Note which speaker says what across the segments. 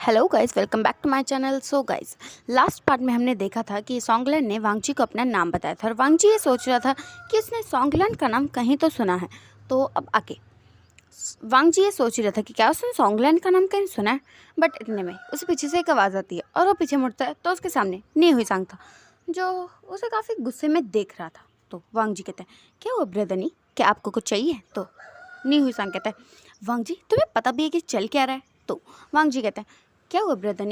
Speaker 1: Hello guys, welcome back to my channel. So guys, last part में हमने देखा था कि सॉन्गलैंड ने वांगजी को अपना नाम बताया था और वांगजी ये सोच रहा था कि उसने सॉन्गलैंड का नाम कहीं तो सुना है। तो अब आगे वांगजी ये सोच रहा था कि क्या उसने सॉन्गलैंड का नाम कहीं सुना है। बट इतने में उसे पीछे से एक आवाज़ आती है और वो पीछे मुड़ता है तो उसके सामने नी हुई सांग था, जो उसे काफ़ी गुस्से में देख रहा था। तो वांगजी कहता है, क्या हुआ ब्रदर, क्या आपको कुछ चाहिए? तो नी हुई सांग कहता है, वांगजी तुम्हें पता भी है कि चल क्या रहा है? तो वांगजी कहता है, क्या हुआ ब्रदर?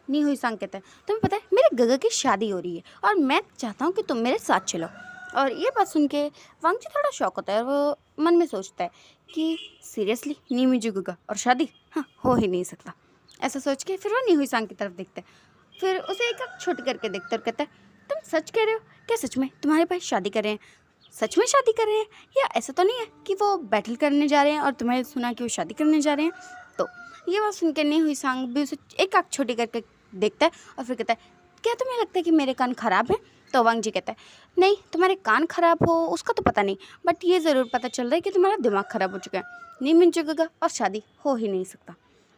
Speaker 1: नी हुई सांग कहता है, तुम्हें पता है मेरे गगा की शादी हो रही है और मैं चाहता हूँ कि तुम मेरे साथ चलो। और ये बात सुन के वांगजी थोड़ा शॉक होता है और वो मन में सोचता है कि सीरियसली नी मिजू गगा और शादी, हाँ हो ही नहीं सकता। ऐसा सोच के फिर वो नी हुई सांग की तरफ देखता है, फिर उसे एक आँख छोटी करके देखता है और कहता है, तुम सच कह रहे हो? क्या सच में तुम्हारे भाई शादी कर रहे हैं? सच में शादी कर रहे हैं? या ऐसा तो नहीं है कि वो बैटल करने जा रहे हैं और तुम्हें सुना कि वो शादी करने जा रहे हैं? तो ये बात सुन के नहीं हुई सांग भी उसे एक आँख छोटी करके देखता है और फिर कहता है, क्या तुम्हें लगता है कि मेरे कान खराब हैं? तो वांगजी कहता है, नहीं तुम्हारे कान खराब हो उसका तो पता नहीं, बट ये ज़रूर पता चल रहा है कि तुम्हारा दिमाग खराब हो चुका है। नहीं मिल चुकेगा और शादी हो ही नहीं सकता।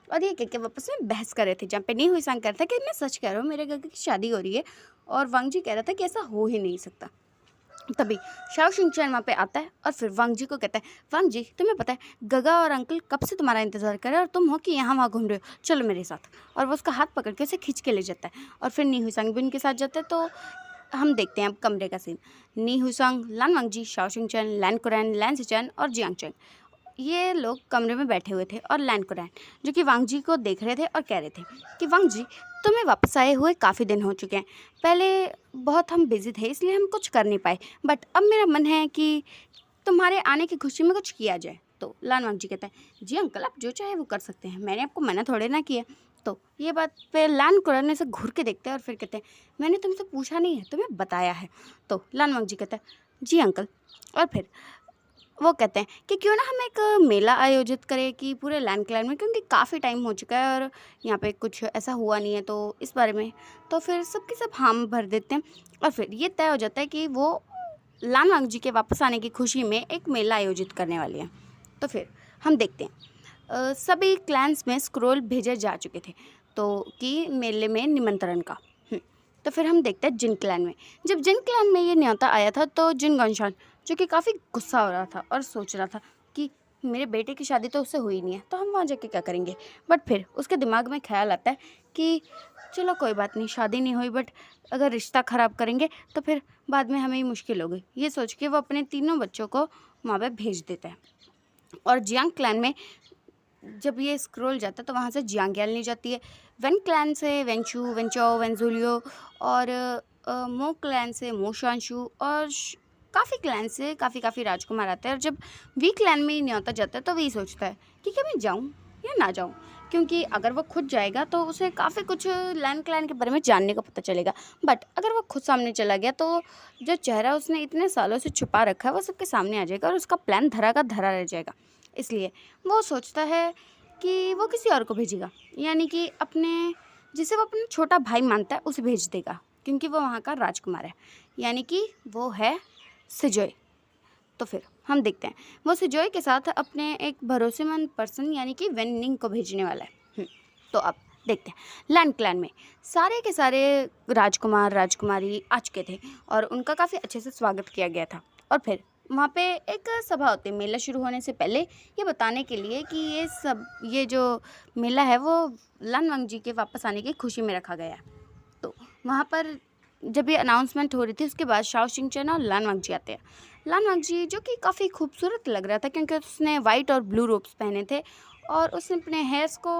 Speaker 1: और ये कह के वापस में बहस कर रहे थे, जहाँ पे नहीं हुई सांग कह रहा था कि मैं सच कह रहा हूँ, मेरे गगा की शादी हो रही है, और वांगजी कह रहा था कि ऐसा हो ही नहीं सकता। तभी शाओ शिंगचैन वहाँ पे आता है और फिर वांगजी को कहता है, वांगजी तुम्हें पता है गगा और अंकल कब से तुम्हारा इंतज़ार कर रहे हैं और तुम हो कि यहाँ वहाँ घूम रहे हो, चलो मेरे साथ। और वो उसका हाथ पकड़ के उसे खींच के ले जाता है और फिर नी हुई सांग भी उनके साथ जाता है। तो हम देखते हैं अब कमरे का सीन। नी हुई सांग, लान वांगजी, शाओ शिंगचैन, लैन कुरैन, लैन सिचैन और जियांग चैन, ये लोग कमरे में बैठे हुए थे। और लैन कुरैन जो कि वांगजी को देख रहे थे और कह रहे थे कि वांगजी तुम्हें वापस आए हुए काफ़ी दिन हो चुके हैं, पहले बहुत हम बिजी थे इसलिए हम कुछ कर नहीं पाए, बट अब मेरा मन है कि तुम्हारे आने की खुशी में कुछ किया जाए। तो लान वांगजी कहता है, जी अंकल आप जो चाहे वो कर सकते हैं, मैंने आपको मना थोड़े ना किया। तो ये बात पे लान कुरैन ऐसे घूर के देखते हैं और फिर कहते हैं, मैंने तुमसे पूछा नहीं है, तुम्हें बताया है। तो लान वांगजी कहता है, जी अंकल। और फिर वो कहते हैं कि क्यों ना हम एक मेला आयोजित करें कि पूरे लैंड क्लैन में, क्योंकि काफ़ी टाइम हो चुका है और यहाँ पे कुछ ऐसा हुआ नहीं है, तो इस बारे में तो फिर सबके सब हम भर देते हैं। और फिर ये तय हो जाता है कि वो लान वांगजी के वापस आने की खुशी में एक मेला आयोजित करने वाले हैं। तो फिर हम देखते हैं सभी क्लैंस में स्क्रोल भेजे जा चुके थे तो कि मेले में निमंत्रण का। तो फिर हम देखते हैं जिन क्लैन में, जब जिन क्लैन में ये न्योता आया था तो जिन गौशान जो कि काफ़ी गुस्सा हो रहा था और सोच रहा था कि मेरे बेटे की शादी तो उससे हुई नहीं है, तो हम वहाँ जाके क्या करेंगे। बट फिर उसके दिमाग में ख्याल आता है कि चलो कोई बात नहीं, शादी नहीं हुई, बट अगर रिश्ता ख़राब करेंगे तो फिर बाद में हमें ही मुश्किल होगी। ये सोच के वो अपने तीनों बच्चों को वहाँ पे भेज देता है। और जियांग क्लैन में जब ये स्क्रोल जाता है तो वहाँ से जियांग्याल नहीं जाती है। वेन क्लैन से वेंचू, वेंचो, वेंजुलियो और मो क्लैन से मोशांशु और काफ़ी क्लैन से काफ़ी राजकुमार आते हैं। और जब वी क्लैन में ही न्योता जाता है तो वही सोचता है कि क्या मैं जाऊँ या ना जाऊँ, क्योंकि अगर वो खुद जाएगा तो उसे काफ़ी कुछ लैन क्लैन के बारे में जानने का पता चलेगा। बट अगर वो खुद सामने चला गया तो जो चेहरा उसने इतने सालों से छुपा रखा है वो सबके सामने आ जाएगा और उसका प्लान धरा का धरा रह जाएगा। इसलिए वो सोचता है कि वो किसी और को भेजेगा, यानी कि अपने जिसे वो अपना छोटा भाई मानता है उसे भेज देगा, क्योंकि वो वहाँ का राजकुमार है, यानी कि वो है सिजोय। तो फिर हम देखते हैं वो सिजोय के साथ अपने एक भरोसेमंद पर्सन यानी कि वेन निंग को भेजने वाला है। तो अब देखते हैं लैंड क्लैन में सारे के सारे राजकुमार राजकुमारी आ चुके थे और उनका काफ़ी अच्छे से स्वागत किया गया था। और फिर वहाँ पे एक सभा होती है मेला शुरू होने से पहले, ये बताने के लिए कि ये जो मेला है वो लान वांगजी के वापस आने की खुशी में रखा गया है। तो वहाँ पर जब ये अनाउंसमेंट हो रही थी उसके बाद शाओ शिंगचैन और लान वांगजी आते हैं। लान वांगजी जो कि काफ़ी खूबसूरत लग रहा था क्योंकि उसने वाइट और ब्लू रोब्स पहने थे और उसने अपने हेयर्स को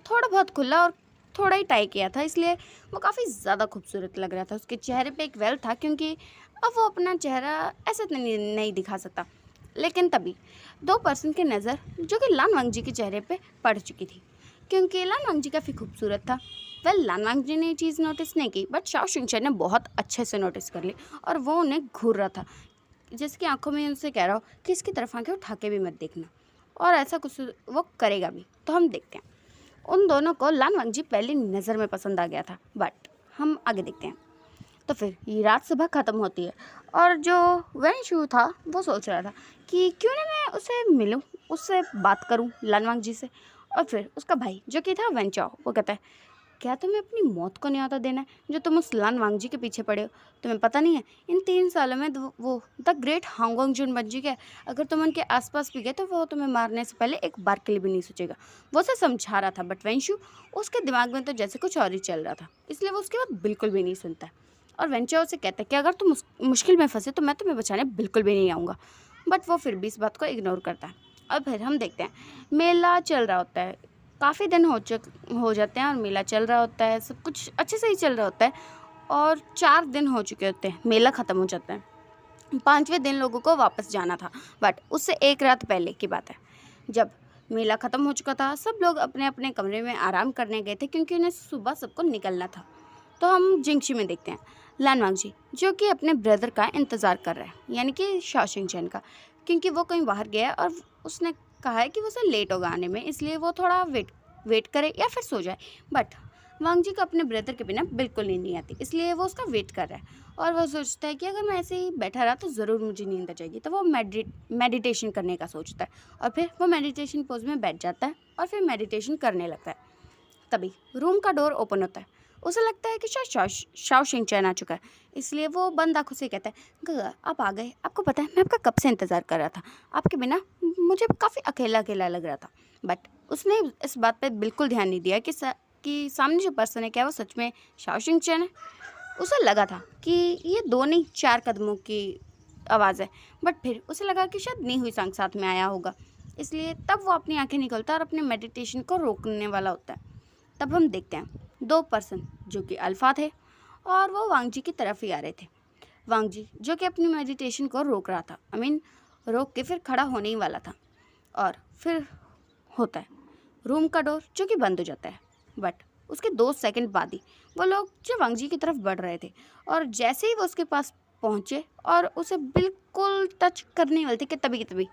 Speaker 1: थोड़ा बहुत खुला और थोड़ा ही टाई किया था, इसलिए वो काफ़ी ज़्यादा खूबसूरत लग रहा था। उसके चेहरे पे एक वेल था क्योंकि अब वो अपना चेहरा ऐसे तो नहीं दिखा सकता। लेकिन तभी दो पर्सन की नज़र जो कि लान वांगजी के चेहरे पे पड़ चुकी थी, क्योंकि लान वांगजी काफ़ी खूबसूरत था। लान वांगजी ने ये चीज़ नोटिस नहीं की, बट शाओ शिंगचैन ने बहुत अच्छे से नोटिस कर ली और वो उन्हें घूर रहा था, जिसकी आंखों में उनसे कह रहा हो कि इसकी तरफ आंखें उठा के भी मत देखना, और ऐसा कुछ वो करेगा भी। तो हम देखते हैं उन दोनों को लान वांगजी पहली नज़र में पसंद आ गया था। बट हम आगे देखते हैं। तो फिर ये रात सभा ख़त्म होती है और जो वेंशु था वो सोच रहा था कि क्यों ना मैं उसे मिलूं, उससे बात करूं लान वांगजी से। और फिर उसका भाई जो कि था वेंचाओ, वो कहता है क्या तुम्हें अपनी मौत को न्योता देना है जो तुम उस लान वांगजी के पीछे पड़े हो? तुम्हें पता नहीं है इन 3 सालों में वो द ग्रेट हांगोंग जुन बन चुके हैं। अगर तुम उनके आसपास भी गए तो वो तुम्हें मारने से पहले एक बार के लिए भी नहीं सोचेगा। वो उसे समझा रहा था, बट वेंशु उसके दिमाग में तो जैसे कुछ और ही चल रहा था, इसलिए वो उसकी बात बिल्कुल भी नहीं सुनता। और वेंचर उसे कहता है कि अगर तुम मुश्किल में फंसे तो मैं तुम्हें बचाने बिल्कुल भी नहीं आऊँगा, बट वो फिर भी इस बात को इग्नोर करता है। और फिर हम देखते हैं मेला चल रहा होता है, काफ़ी दिन हो जाते हैं और मेला चल रहा होता है, सब कुछ अच्छे से ही चल रहा होता है। और 4 दिन हो चुके होते हैं, मेला ख़त्म हो जाता है। 5वें दिन लोगों को वापस जाना था, बट उससे एक रात पहले की बात है। जब मेला ख़त्म हो चुका था, सब लोग अपने अपने कमरे में आराम करने गए थे क्योंकि उन्हें सुबह सबको निकलना था। तो हम जिंगशी में देखते हैं लान वांगजी जो कि अपने ब्रदर का इंतज़ार कर रहा है, यानी कि शाओशिंग चैन का, क्योंकि वो कहीं बाहर गया है और उसने कहा है कि वो उसे लेट होगा आने में, इसलिए वो थोड़ा वेट करे या फिर सो जाए। बट वांगजी को अपने ब्रदर के बिना बिल्कुल नींद नहीं आती, इसलिए वो उसका वेट कर रहा है। और वो सोचता है कि अगर मैं ऐसे ही बैठा रहा तो ज़रूर मुझे नींद आ जाएगी, तो वो मेडिटेशन करने का सोचता है। और फिर वो मेडिटेशन पोज में बैठ जाता है और फिर मेडिटेशन करने लगता है। तभी रूम का डोर ओपन होता है। उसे लगता है कि शायद शाओशिंग चैन आ चुका है, इसलिए वो बंद आंखों से कहता है, गगा आप आ गए। आपको पता है मैं आपका कब से इंतज़ार कर रहा था, आपके बिना मुझे काफ़ी अकेला अकेला लग रहा था। बट उसने इस बात पे बिल्कुल ध्यान नहीं दिया कि सामने जो पर्सन है क्या वो सच में शाओशिंग चैन है। उसे लगा था कि ये 2 नहीं 4 कदमों की आवाज़ है, बट फिर उसे लगा कि शायद नी हुई सांग साथ में आया होगा, इसलिए तब वो अपनी आंखें निकलता है और अपने मेडिटेशन को रोकने वाला होता है। तब हम देखते हैं 2 पर्सन जो कि अल्फा थे और वो वांगजी की तरफ ही आ रहे थे। वांगजी जो कि अपनी मेडिटेशन को रोक रहा था, रोक के फिर खड़ा होने ही वाला था। और फिर होता है रूम का डोर जो कि बंद हो जाता है, बट उसके 2 सेकंड बाद ही वो लोग जो वांगजी की तरफ बढ़ रहे थे, और जैसे ही वो उसके पास पहुंचे और उसे बिल्कुल टच करने वाले थे कि तभी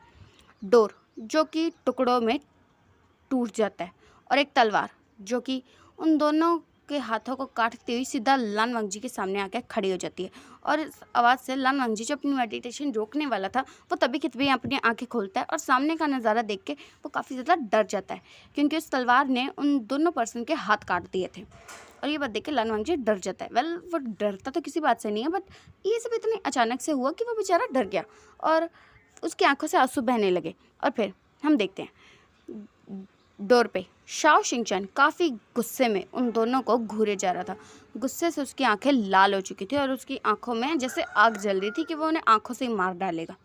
Speaker 1: डोर जो कि टुकड़ों में टूट जाता है और एक तलवार जो कि उन दोनों के हाथों को काटती हुई सीधा लान वांगजी के सामने आकर खड़ी हो जाती है। और इस आवाज़ से लान वांगजी जो अपनी मेडिटेशन रोकने वाला था वो तभी की तभी अपनी आंखें खोलता है और सामने का नज़ारा देख के वो काफ़ी ज़्यादा डर जाता है, क्योंकि उस तलवार ने उन दोनों पर्सन के हाथ काट दिए थे। और ये बात देख के लान वांगजी डर जाता है। वेल वो डरता तो किसी बात से नहीं है, बट ये सब इतने अचानक से हुआ कि वो बेचारा डर गया और उसकी आंखों से आंसू बहने लगे। और फिर हम देखते हैं डोर पे शाओशिंग चैन काफ़ी गुस्से में उन दोनों को घूरे जा रहा था। गुस्से से उसकी आंखें लाल हो चुकी थी और उसकी आंखों में जैसे आग जल रही थी कि वो उन्हें आंखों से ही मार डालेगा।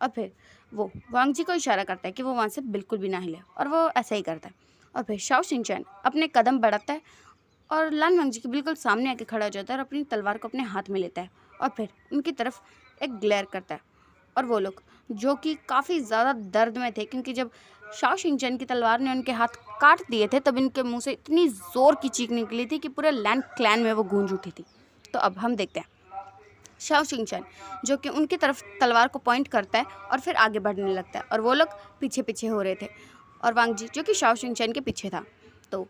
Speaker 1: और फिर वो वांगजी को इशारा करता है कि वो वहाँ से बिल्कुल भी ना हिले, और वो ऐसा ही करता है। और फिर शाओशिंग चैन अपने कदम बढ़ाता है और लान वांगजी के बिल्कुल सामने आके खड़ा हो जाता है और अपनी तलवार को अपने हाथ में लेता है और फिर उनकी तरफ एक ग्लेयर करता है। और वो लोग जो कि काफ़ी ज़्यादा दर्द में थे, क्योंकि जब शाओशिंग चैन की तलवार ने उनके हाथ काट दिए थे तब इनके मुंह से इतनी ज़ोर की चीख निकली थी कि पूरे लैंड क्लैन में वो गूंज उठी थी। तो अब हम देखते हैं शाओशिंग चैन जो कि उनकी तरफ तलवार को पॉइंट करता है और फिर आगे बढ़ने लगता है, और वो लोग पीछे पीछे हो रहे थे और वांगजी जो कि शाओशिंग चैन के पीछे था, तो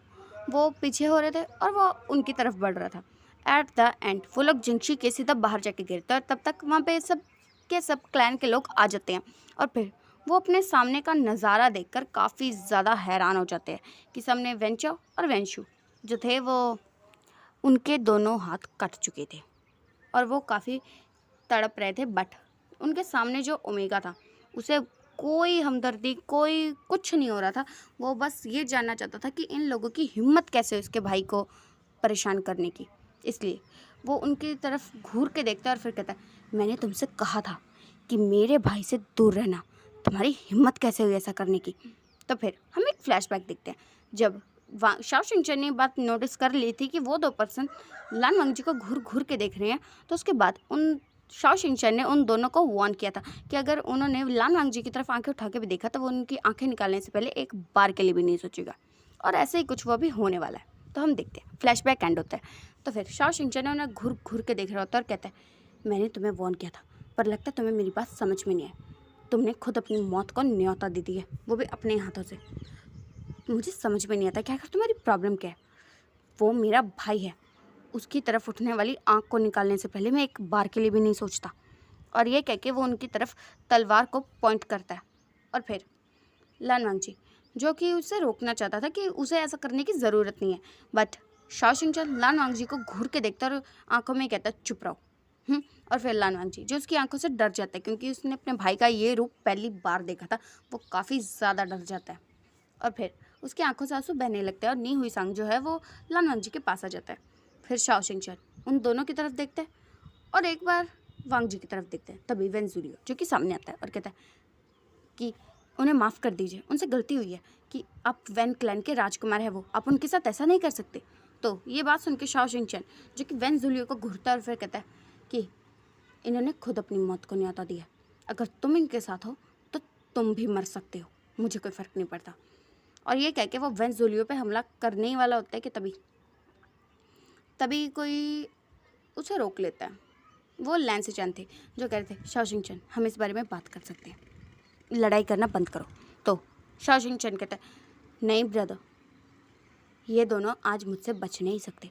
Speaker 1: वो पीछे हो रहे थे और वो उनकी तरफ बढ़ रहा था। एट द एंड वो लोग जिंगशी के सीधा बाहर जाके गिरते हैं और तब तक वहाँ पे सब क्लैन के लोग आ जाते हैं। और फिर वो अपने सामने का नज़ारा देखकर काफ़ी ज़्यादा हैरान हो जाते हैं कि सामने वेंचो और वेंशु जो थे वो उनके दोनों हाथ कट चुके थे और वो काफ़ी तड़प रहे थे, बट उनके सामने जो ओमेगा था उसे कोई हमदर्दी कोई कुछ नहीं हो रहा था। वो बस ये जानना चाहता था कि इन लोगों की हिम्मत कैसे उसके भाई को परेशान करने की, इसलिए वो उनकी तरफ घूर के देखता है और फिर कहता है, मैंने तुमसे कहा था कि मेरे भाई से दूर रहना, तुम्हारी हिम्मत कैसे हुई ऐसा करने की। तो फिर हम एक फ्लैशबैक देखते हैं जब शाओशिंग चैन ने बात नोटिस कर ली थी कि वो 2 पर्सन लान वांगजी को घूर घूर के देख रहे हैं, तो उसके बाद उन शाओशिंग चैन ने उन दोनों को वार्न किया था कि अगर उन्होंने लान वांगजी की तरफ आंखें उठा के भी देखा तो वो उनकी आंखें निकालने से पहले एक बार के लिए भी नहीं सोचेगा, और ऐसे ही कुछ वो भी होने वाला है। तो हम देखते हैं फ्लैशबैक एंड होता है। तो फिर शाओशिंग चैन ने उन्हें घूर घूर के देख रहा होता है और कहता है, मैंने तुम्हें वार्न किया था पर लगता है तुम्हें मेरी बात समझ में नहीं आई। तुमने खुद अपनी मौत को न्योता दे दी है, वो भी अपने हाथों से। मुझे समझ में नहीं आता कि आखिर तुम्हारी प्रॉब्लम क्या है। वो मेरा भाई है, उसकी तरफ उठने वाली आँख को निकालने से पहले मैं एक बार के लिए भी नहीं सोचता। और ये कह के वो उनकी तरफ तलवार को पॉइंट करता है और फिर लान वांगजी जो कि उसे रोकना चाहता था कि उसे ऐसा करने की ज़रूरत नहीं है। बट शाओशिंगचन लान वांगजी को घूर के देखता है और आंखों में कहता है चुप रहो। और फिर लान वांगजी जो उसकी आंखों से डर जाता है, क्योंकि उसने अपने भाई का ये रूप पहली बार देखा था, वो काफ़ी ज़्यादा डर जाता है। और फिर उसकी आंखों से आंसू बहने लगते हैं और नी हुई सांग जो है वो लान वांगजी के पास आ जाता है। फिर शाओशिंगचन उन दोनों की तरफ देखते हैं और एक बार वांगजी की तरफ देखते हैं। तभी वेंजुलियो जो कि सामने आता है और कहता है कि उन्हें माफ़ कर दीजिए, उनसे गलती हुई है, कि आप वैन क्लैन के राजकुमार हैं, वो आप उनके साथ ऐसा नहीं कर सकते। तो ये बात सुन के शाओशिंगचन जो कि वेंजुलियो को घूरता है और फिर कहता है कि इन्होंने खुद अपनी मौत को न्योता दिया, अगर तुम इनके साथ हो तो तुम भी मर सकते हो, मुझे कोई फ़र्क नहीं पड़ता। और ये कह के वो वेंजुलियो पे हमला करने ही वाला होता है कि तभी कोई उसे रोक लेता है। वो लैंसीचैन थे जो कह रहे थे शाओशिंगचन हम इस बारे में बात कर सकते हैं, लड़ाई करना बंद करो। तो शाओशिंगचन कहता है नहीं ब्रदर, ये दोनों आज मुझसे बच नहीं सकते।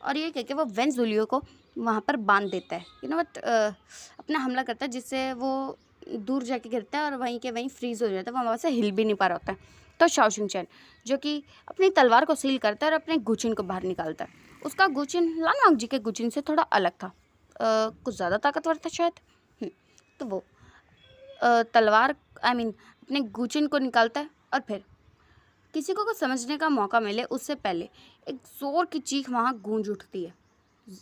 Speaker 1: और ये कह के वो वेंजुलियो को वहाँ पर बांध देता है, बट अपना हमला करता है, जिससे वो दूर जाके गिरता है और वहीं के वहीं फ्रीज हो जाता है, वो वहाँ से हिल भी नहीं पा रहा होता है। तो शाओशिंगचन जो कि अपनी तलवार को सील करता है और अपने गुचिन को बाहर निकालता है। उसका गुचिन लान वांगजी के गुचिन से थोड़ा अलग था, कुछ ज़्यादा ताकतवर था शायद। तो वो तलवार अपने गुचिन को निकालता है और फिर किसी को कुछ समझने का मौका मिले उससे पहले एक ज़ोर की चीख वहाँ गूंज उठती है,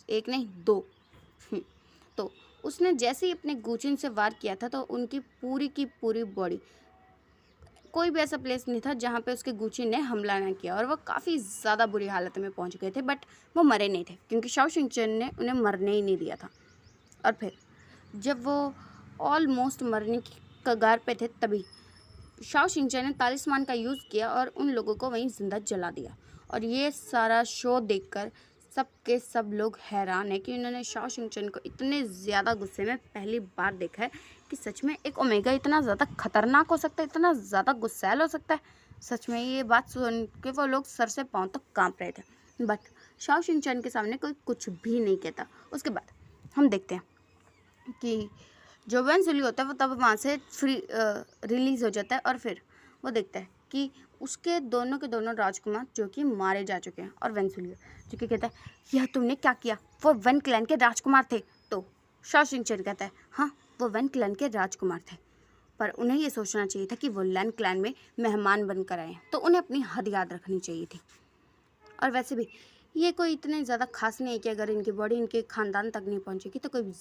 Speaker 1: एक नहीं दो। तो उसने जैसे ही अपने गुचिन से वार किया था तो उनकी पूरी की पूरी बॉडी, कोई भी ऐसा प्लेस नहीं था जहाँ पे उसके गुचिन ने हमला ना किया, और वो काफ़ी ज़्यादा बुरी हालत में पहुँच गए थे, बट वो मरे नहीं थे क्योंकि शाओशिंगचन ने उन्हें मरने ही नहीं दिया था। और फिर जब वो ऑलमोस्ट मरने की कगार पे थे तभी शाओशिंगचन ने तालिस्मान का यूज़ किया और उन लोगों को वहीं जिंदा जला दिया। और ये सारा शो देखकर सब के सब लोग हैरान है कि उन्होंने शाओशिंगचन को इतने ज़्यादा गुस्से में पहली बार देखा है कि सच में एक ओमेगा इतना ज़्यादा खतरनाक हो सकता है, इतना ज़्यादा गुस्सैल हो सकता है। सच में ये बात सुन के वो लोग सर से पाँव तक काँप रहे थे, बट शाओशिंगचन के सामने कोई कुछ भी नहीं कहता। उसके बाद हम देखते हैं कि जो वेंजुलियो होता है वो तब वहाँ से रिलीज़ हो जाता है और फिर वो देखता है कि उसके दोनों के दोनों राजकुमार जो कि मारे जा चुके हैं। और वेंजुलियो जो कि कहता है यह तुमने क्या किया, वो वन क्लैन के राजकुमार थे। तो शाओशिंगचन कहता है हाँ, वो वन क्लैन के राजकुमार थे, पर उन्हें ये सोचना चाहिए था कि वो लैन क्लैन में मेहमान बनकर आए हैं, तो उन्हें अपनी हद याद रखनी चाहिए थी। और वैसे भी ये कोई इतने ज़्यादा खास नहीं है कि अगर इनकी बॉडी इनके ख़ानदान तक नहीं पहुंचेगी तो कोई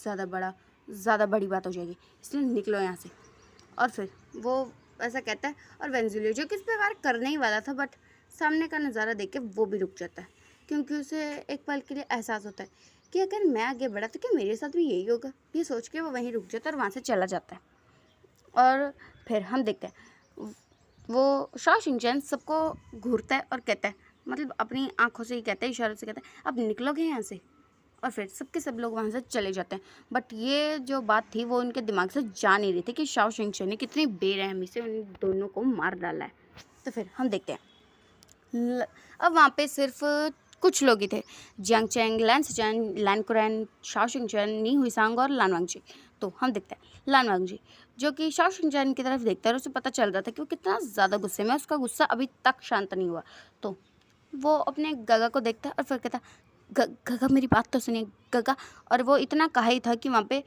Speaker 1: ज़्यादा बड़ी बात हो जाएगी, इसलिए निकलो यहाँ से। और फिर वो ऐसा कहता है और वेंजुलियो जो कि इस पर वार करने ही वाला था, बट सामने का नज़ारा देख के वो भी रुक जाता है, क्योंकि उसे एक पल के लिए एहसास होता है कि अगर मैं आगे बढ़ा तो क्या मेरे साथ भी यही होगा। ये सोच के वो वहीं रुक जाता है और वहाँ से चला जाता है। और फिर हम देखते हैं वो शाओशिंगचन सबको घूरता है और कहता है, मतलब अपनी आंखों से ही कहता है, इशारों से कहता है अब निकलोगे यहाँ से। और फिर सबके सब लोग वहाँ से चले जाते हैं। बट ये जो बात थी वो उनके दिमाग से जा नहीं रही थी कि शाओशिंगचन ने कितनी बेरहमी से उन दोनों को मार डाला है। तो फिर हम देखते हैं अब वहाँ पे सिर्फ कुछ लोग ही थे, जियांग चैंग, लैंसीचैन, लैन कुरैन, शाओशिंगचन, नी हुईसांग और लान वांगजी। तो हम देखते हैं लान वांगजी जो कि शाओशिंगचन की तरफ देखता है और उसे पता चल रहा था कि वो कितना ज़्यादा गुस्से में, उसका गुस्सा अभी तक शांत नहीं हुआ। तो वो अपने गगा को देखता है और फिर कहता गगा मेरी बात तो सुनिए गगा। और वो इतना कहा ही था कि वहाँ पे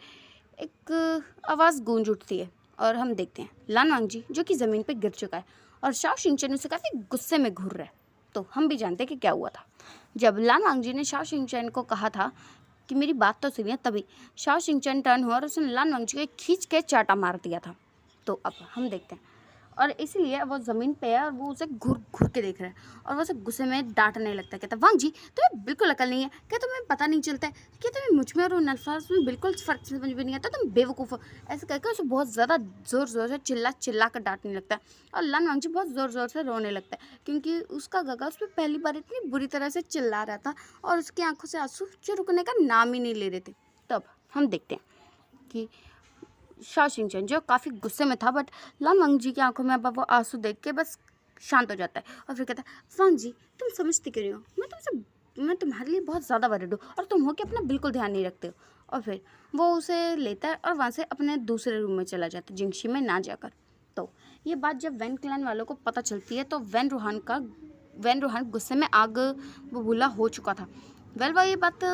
Speaker 1: एक आवाज़ गूंज उठती है और हम देखते हैं लान वांगजी जो कि ज़मीन पे गिर चुका है और शाओशिंगचन उसे काफ़ी गुस्से में घूर रहा है। तो हम भी जानते हैं कि क्या हुआ था। जब लान वांगजी ने शाओशिंगचन को कहा था कि मेरी बात तो सुनिए, तभी शाओशिंगचन टर्न हुआ और उसने लान वांगजी को खींच के चाटा मार दिया था। तो अब हम देखते हैं और इसीलिए वो ज़मीन पे है और वो उसे घूर घूर के देख रहा है और वो उसे गुस्से में डांटने लगता है। कहता है वांगजी तुम्हें बिल्कुल अकल नहीं है क्या, तुम्हें पता नहीं चलता है कि तुम्हें मुझ में और नल्फाज में बिल्कुल फ़र्क समझ में नहीं आता, तुम बेवकूफ़ हो। ऐसे कहकर उसे बहुत ज़्यादा ज़ोर से चिल्ला कर डांटने लगता है और लान वांगजी बहुत ज़ोर से रोने लगता है क्योंकि उसका गगा उस पर पहली बार इतनी बुरी तरह से चिल्ला रहा था और उसकी आंखों से आंसू जो रुकने का नाम ही नहीं ले रहे थे। तब हम देखते हैं कि शाओशिंगचन जो काफ़ी गुस्से में था, बट लान वांगजी की आंखों में अब वो आंसू देख के बस शांत हो जाता है और फिर कहता है वांगजी तुम समझती क्यों नहीं हो, मैं तुम्हारे लिए बहुत ज़्यादा वरीड हूँ और तुम हो कि अपना बिल्कुल ध्यान नहीं रखते हो। और फिर वो उसे लेता है और वहाँ से अपने दूसरे रूम में चला जाता है, जिंगशी में ना जाकर। तो ये बात जब वैन क्लैन वालों को पता चलती है तो वैन रोहान गुस्से में आग बबूला हो चुका था। वो ये बात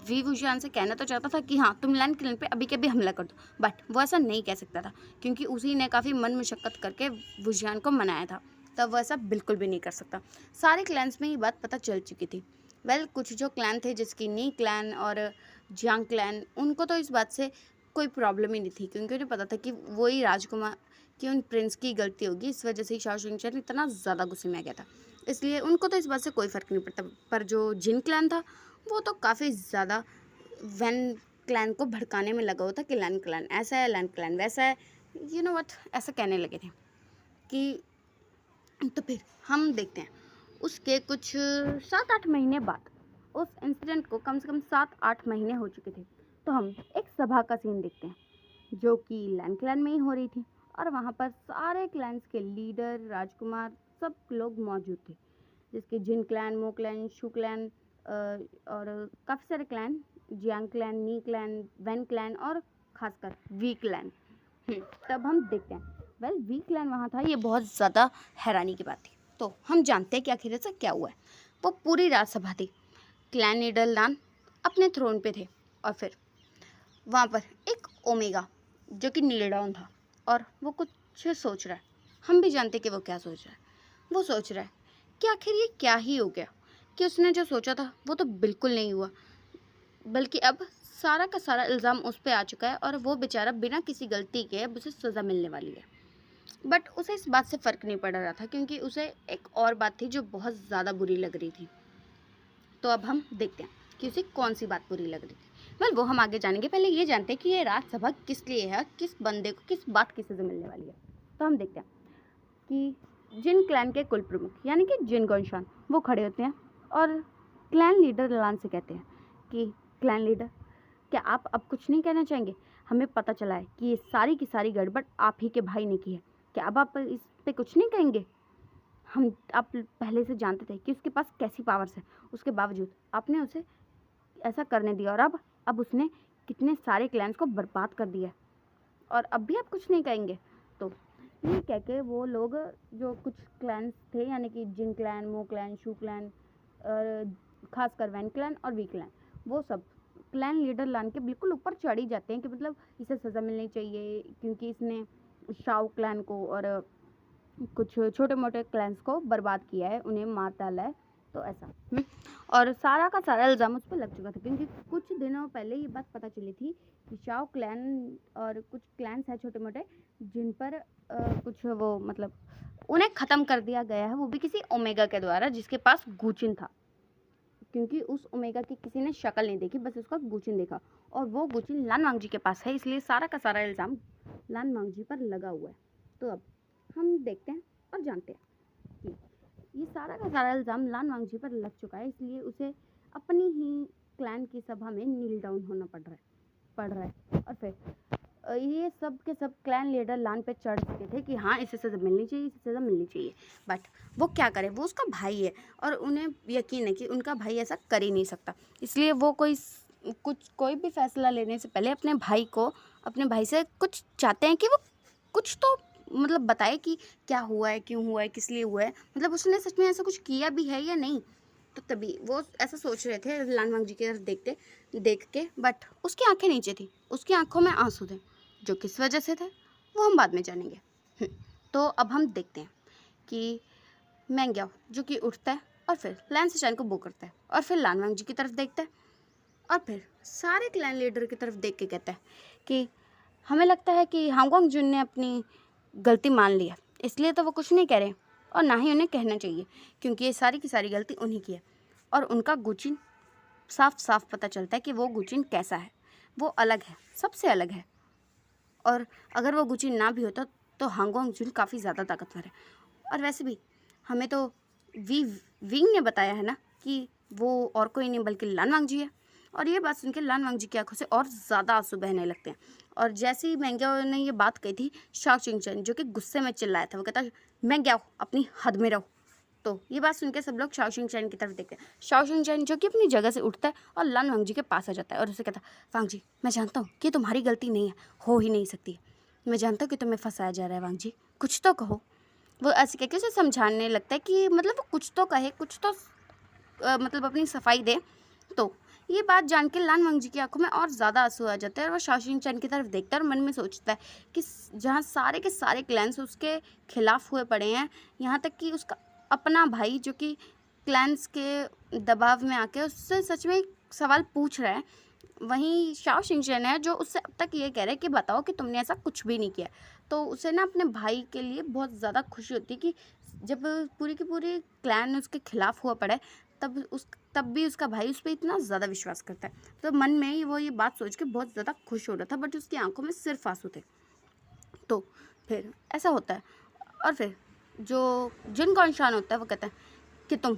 Speaker 1: वी वुजियान से कहना तो चाहता था कि हाँ तुम लैन क्लैन पे अभी के अभी हमला कर दो, बट वो ऐसा नहीं कह सकता था क्योंकि उसी ने काफ़ी मन मुशक्कत करके वुजियान को मनाया था। तब वो ऐसा बिल्कुल भी नहीं कर सकता। सारे क्लैन्स में ये बात पता चल चुकी थी। कुछ जो क्लैन थे जिसकी नी क्लैन और जियांग क्लैन, उनको तो इस बात से कोई प्रॉब्लम ही नहीं थी क्योंकि उन्हें पता था कि वही राजकुमार कि उन प्रिंस की गलती होगी, इस वजह से ही शाओ शिंगचैन इतना ज़्यादा गुस्से में आ गया था। इसलिए उनको तो इस बात से कोई फ़र्क नहीं पड़ता। पर जो जिन क्लैन था वो तो काफ़ी ज़्यादा वैन क्लैन को भड़काने में लगा हुआ था कि लैन क्लैन ऐसा है, लैन क्लैन वैसा है, यू नो व्हाट, ऐसा कहने लगे थे कि तो फिर हम देखते हैं उसके कुछ 7-8 महीने बाद, उस इंसिडेंट को कम से कम 7-8 महीने हो चुके थे, तो हम एक सभा का सीन देखते हैं जो कि लैन क्लैन में ही हो रही थी। और वहाँ पर सारे क्लैन्स के लीडर, राजकुमार, सब लोग मौजूद थे, जिसके जिन क्लैन, मो क्लैन, शू क्लैन और काफ़ी सारे क्लैन, जियांग क्लैन, नी क्लैन, वैन क्लैन और खासकर वी क्लैन। तब हम देखते हैं वी क्लैन वहाँ था। ये बहुत ज़्यादा हैरानी की बात थी। तो हम जानते हैं कि आखिर ऐसा क्या हुआ है। वो पूरी राजसभा थी, क्लैन लीडर लान अपने थ्रोन पे थे और फिर वहाँ पर एक ओमेगा जो कि नील डाउन था और वो कुछ सोच रहा है। हम भी जानते कि वो क्या सोच रहा है। वो सोच रहा है कि आखिर ये क्या ही हो गया कि उसने जो सोचा था वो तो बिल्कुल नहीं हुआ, बल्कि अब सारा का सारा इल्ज़ाम उस पर आ चुका है और वो बेचारा बिना किसी गलती के अब उसे सज़ा मिलने वाली है। बट उसे इस बात से फ़र्क नहीं पड़ रहा था क्योंकि उसे एक और बात थी जो बहुत ज़्यादा बुरी लग रही थी। तो अब हम देखते हैं कि उसे कौन सी बात बुरी लग रही थी। वो हम आगे जानेंगे। पहले ये जानते हैं कि ये राज्यसभा किस लिए है, किस बंदे को किस बात की सज़ा मिलने वाली है। तो हम देखते हैं कि जिन क्लैन के कुल प्रमुख यानी कि जिन गोंशान वो खड़े होते हैं और क्लैन लीडर लान से कहते हैं कि क्लैन लीडर, क्या आप अब कुछ नहीं कहना चाहेंगे? हमें पता चला है कि ये सारी की सारी गड़बड़ आप ही के भाई ने की है। क्या अब आप इस पे कुछ नहीं कहेंगे? आप पहले से जानते थे कि उसके पास कैसी पावर्स है, उसके बावजूद आपने उसे ऐसा करने दिया और अब उसने कितने सारे क्लैन्स को बर्बाद कर दिया और अब भी आप कुछ नहीं कहेंगे? तो ये कह के वो लोग जो कुछ क्लैन्स थे यानी कि जिन क्लैन, मो क्लैन, शू क्लैन, खासकर वैन क्लैन और वी क्लैन, वो सब क्लैन लीडर लान के बिल्कुल ऊपर चढ़ ही जाते हैं कि मतलब इसे सज़ा मिलनी चाहिए क्योंकि इसने शाओ क्लैन को और कुछ छोटे मोटे क्लैन्स को बर्बाद किया है, उन्हें मार डाला है। तो ऐसा और सारा का सारा इल्ज़ाम उस पर लग चुका था क्योंकि कुछ दिनों पहले ये बात पता चली थी कि शाओ क्लैन और कुछ क्लैन्स हैं छोटे मोटे जिन पर कुछ वो मतलब उन्हें ख़त्म कर दिया गया है, वो भी किसी ओमेगा के द्वारा जिसके पास गुचिन था। क्योंकि उस ओमेगा की किसी ने शक्ल नहीं देखी, बस उसका गुचिन देखा और वो गुचिन लान वांगजी के पास है, इसलिए सारा का सारा इल्ज़ाम लान वांगजी पर लगा हुआ है। तो अब हम देखते हैं और जानते हैं कि ये सारा का सारा इल्ज़ाम लान वांगजी पर लग चुका है, इसलिए उसे अपनी ही क्लैन की सभा में नील डाउन होना पड़ रहा है। और फिर ये सब के सब क्लैन लीडर लान पे चढ़ चुके थे कि हाँ इसे सज़ा मिलनी चाहिए, इसे सज़ा मिलनी चाहिए। बट वो क्या करे, वो उसका भाई है और उन्हें यकीन है कि उनका भाई ऐसा कर ही नहीं सकता, इसलिए वो कोई भी फैसला लेने से पहले अपने भाई से कुछ चाहते हैं कि वो कुछ तो मतलब बताए कि क्या हुआ है, क्यों हुआ है, किस लिए हुआ है, मतलब उसने सच में ऐसा कुछ किया भी है या नहीं। तो तभी वो ऐसा सोच रहे थे लान वांगजी की तरफ देख के, बट उसकी आंखें नीचे थी, उसकी आंखों में आंसू थे, जो किस वजह से थे वो हम बाद में जानेंगे। तो अब हम देखते हैं कि मैंग्याओ जो कि उठता है और फिर लैन सिशान को बो करता है और फिर लान वांगजी की तरफ देखता है और फिर सारे क्लैन लीडर की तरफ देख के कहता है कि हमें लगता है कि हांगकांग जुन ने अपनी गलती मान लिया, इसलिए तो वो कुछ नहीं कह रहे और ना ही उन्हें कहना चाहिए क्योंकि ये सारी की सारी गलती उन्हीं की है और उनका गुचिन साफ साफ पता चलता है कि वो गुचिन कैसा है, वो अलग है, सबसे अलग है। और अगर वो गुचिन ना भी होता तो हांगकांग जुन काफ़ी ज़्यादा ताकतवर है। और वैसे भी हमें तो विंग ने बताया है ना कि वो और कोई नहीं बल्कि लान वांगजी है। और ये बात सुनकर लान वांगजी की आंखों से और ज़्यादा आंसू बहने लगते हैं। और जैसे ही मैंग्याओ ने ये बात कही थी, शाओ शिंगचैन जो कि गुस्से में चिल्लाया था, वो कहता मैंग्याओ अपनी हद में रहो। तो ये बात सुनकर सब लोग शाओ शिंगचैन की तरफ देखते हैं। शाओ शिंगचैन जो कि अपनी जगह से उठता है और लान वांगजी के पास आ जाता है और उसे कहता वांगजी, मैं जानता हूँ कि तुम्हारी गलती नहीं है, हो ही नहीं सकती। मैं जानता हूँ कि तुम्हें फंसाया जा रहा है वांगजी, कुछ तो कहो। वो ऐसे कह के उसे समझाने लगता है कि मतलब वो कुछ तो कहे, कुछ तो मतलब अपनी सफाई दे। तो ये बात जान के लान वांगजी की आंखों में और ज़्यादा आंसू आ जाते हैं और वो शाओ चैन की तरफ देखता है और मन में सोचता है कि जहाँ सारे के सारे क्लैंस उसके खिलाफ हुए पड़े हैं, यहाँ तक कि उसका अपना भाई जो कि क्लैंस के दबाव में आके उससे सच में एक सवाल पूछ रहा है, वहीं शाओ शिंगचैन है जो उससे अब तक ये कह रहे हैं कि बताओ कि तुमने ऐसा कुछ भी नहीं किया। तो उसे ना अपने भाई के लिए बहुत ज़्यादा खुशी होती है कि जब पूरी की पूरी क्लैन उसके खिलाफ हुआ पड़े तब भी उसका भाई उस पर इतना ज़्यादा विश्वास करता है। तो मन में ही वो ये बात सोच के बहुत ज़्यादा खुश हो रहा था, बट उसकी आंखों में सिर्फ आंसू थे। तो फिर ऐसा होता है और फिर जो जिन कौनशान होता है वो कहता है कि तुम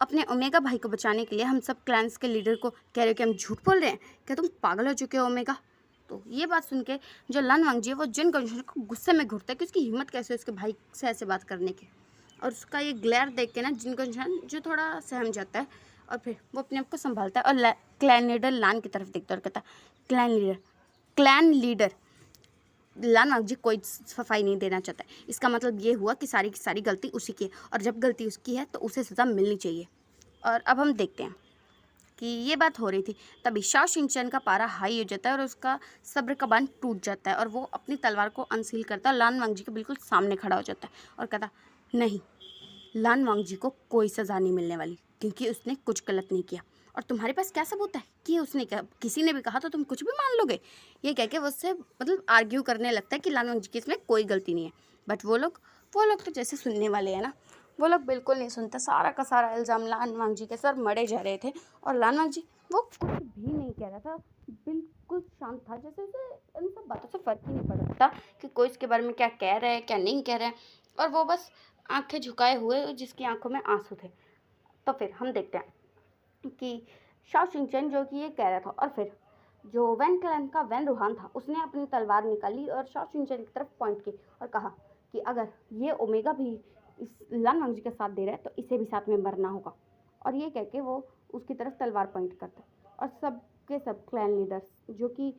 Speaker 1: अपने ओमेगा भाई को बचाने के लिए हम सब क्लैंस के लीडर को कह रहे हो कि हम झूठ बोल रहे हैं, क्या तुम पागल हो चुके हो ओमेगा। तो ये बात सुन के जो लन वांगजी है वो जिन कौनशान को गुस्से में घूरता है कि उसकी हिम्मत कैसे है उसके भाई से ऐसे बात करने की। और उसका ये ग्लेयर देख के ना जिन कौनशान जो थोड़ा सहम जाता है और फिर वो अपने आप को संभालता है और क्लैन लीडर लान की तरफ देखता है और कहता है क्लैन लीडर लान वांगजी कोई सफाई नहीं देना चाहता है। इसका मतलब ये हुआ कि सारी की सारी गलती उसी की है और जब गलती उसकी है तो उसे सज़ा मिलनी चाहिए। और अब हम देखते हैं कि ये बात हो रही थी तभी शाओ शिंगचैन का पारा हाई हो जाता है और उसका सब्र का बांध टूट जाता है और वो अपनी तलवार को अनसील करता है, लान वांगजी के बिल्कुल सामने खड़ा हो जाता है और कहता नहीं, लान वांगजी को कोई सज़ा नहीं मिलने वाली क्योंकि उसने कुछ गलत नहीं किया। और तुम्हारे पास क्या सबूत है कि उसने क्या, किसी ने भी कहा तो तुम कुछ भी मान लोगे। ये कह के वो उससे मतलब आर्ग्यू करने लगता है कि लान वांगजी की इसमें कोई गलती नहीं है। बट वो लोग तो जैसे सुनने वाले हैं ना, वो लोग बिल्कुल नहीं सुनते। सारा का सारा इल्ज़ाम लान वांगजी के सर मढ़े जा रहे थे और लान वांगजी वो कुछ भी नहीं कह रहा था, बिल्कुल शांत था, जैसे उसे इन सब बातों से फ़र्क ही नहीं पड़ रहा था कि कोई इसके बारे में क्या कह रहा है क्या नहीं कह रहा है। और वो बस आंखें झुकाए हुए जिसकी आंखों में आंसू थे। तो फिर हम देखते हैं कि शाओ शिंगचैन जो कि ये कह रहा था और फिर जो वैन क्लैन का वैन रूहान था उसने अपनी तलवार निकाली और शाओ शिंगचैन की तरफ पॉइंट की और कहा कि अगर ये ओमेगा भी इस लान वांगजी का साथ दे रहा है तो इसे भी साथ में मरना होगा। और ये कह के वो उसकी तरफ तलवार पॉइंट करता है और सब के सब क्लैन लीडर्स जो कि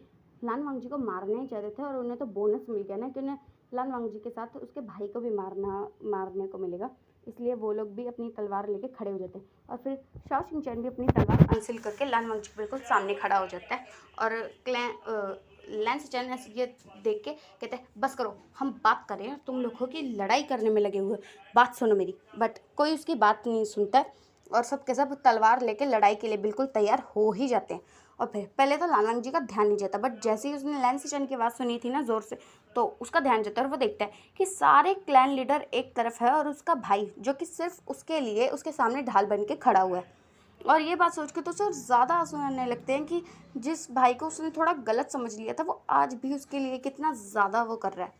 Speaker 1: लान वांगजी को मारना ही चाहते थे और उन्हें तो बोनस मिल गया ना कि उन्हें लान वांगजी के साथ उसके भाई को भी मारने को मिलेगा, इसलिए वो लोग भी अपनी तलवार लेके खड़े हो जाते हैं। और फिर शाओ शिंगचैन भी अपनी तलवार अनसील करके लान वांगजी के बिल्कुल सामने खड़ा हो जाता है और लैन शिंगचैन ये देख के कहते हैं बस करो, हम बात कर रहे हैं, तुम लोग हो कि लड़ाई करने में लगे हुए, बात सुनो मेरी। बट कोई उसकी बात नहीं सुनता है और सब के सब तलवार लेके लड़ाई के लिए बिल्कुल तैयार हो ही जाते हैं। और फिर पहले तो लान वांगजी का ध्यान नहीं जाता, बट जैसे ही उसने लैन शिंगचैन की आवाज़ सुनी थी ना ज़ोर से, तो उसका ध्यान जाता है और वो देखता है कि सारे क्लैन लीडर एक तरफ है और उसका भाई जो कि सिर्फ उसके लिए उसके सामने ढाल बन के खड़ा हुआ है। और ये बात सोच के तो उसे ज़्यादा आंसू आने लगते हैं कि जिस भाई को उसने थोड़ा गलत समझ लिया था वो आज भी उसके लिए कितना ज़्यादा वो कर रहा है,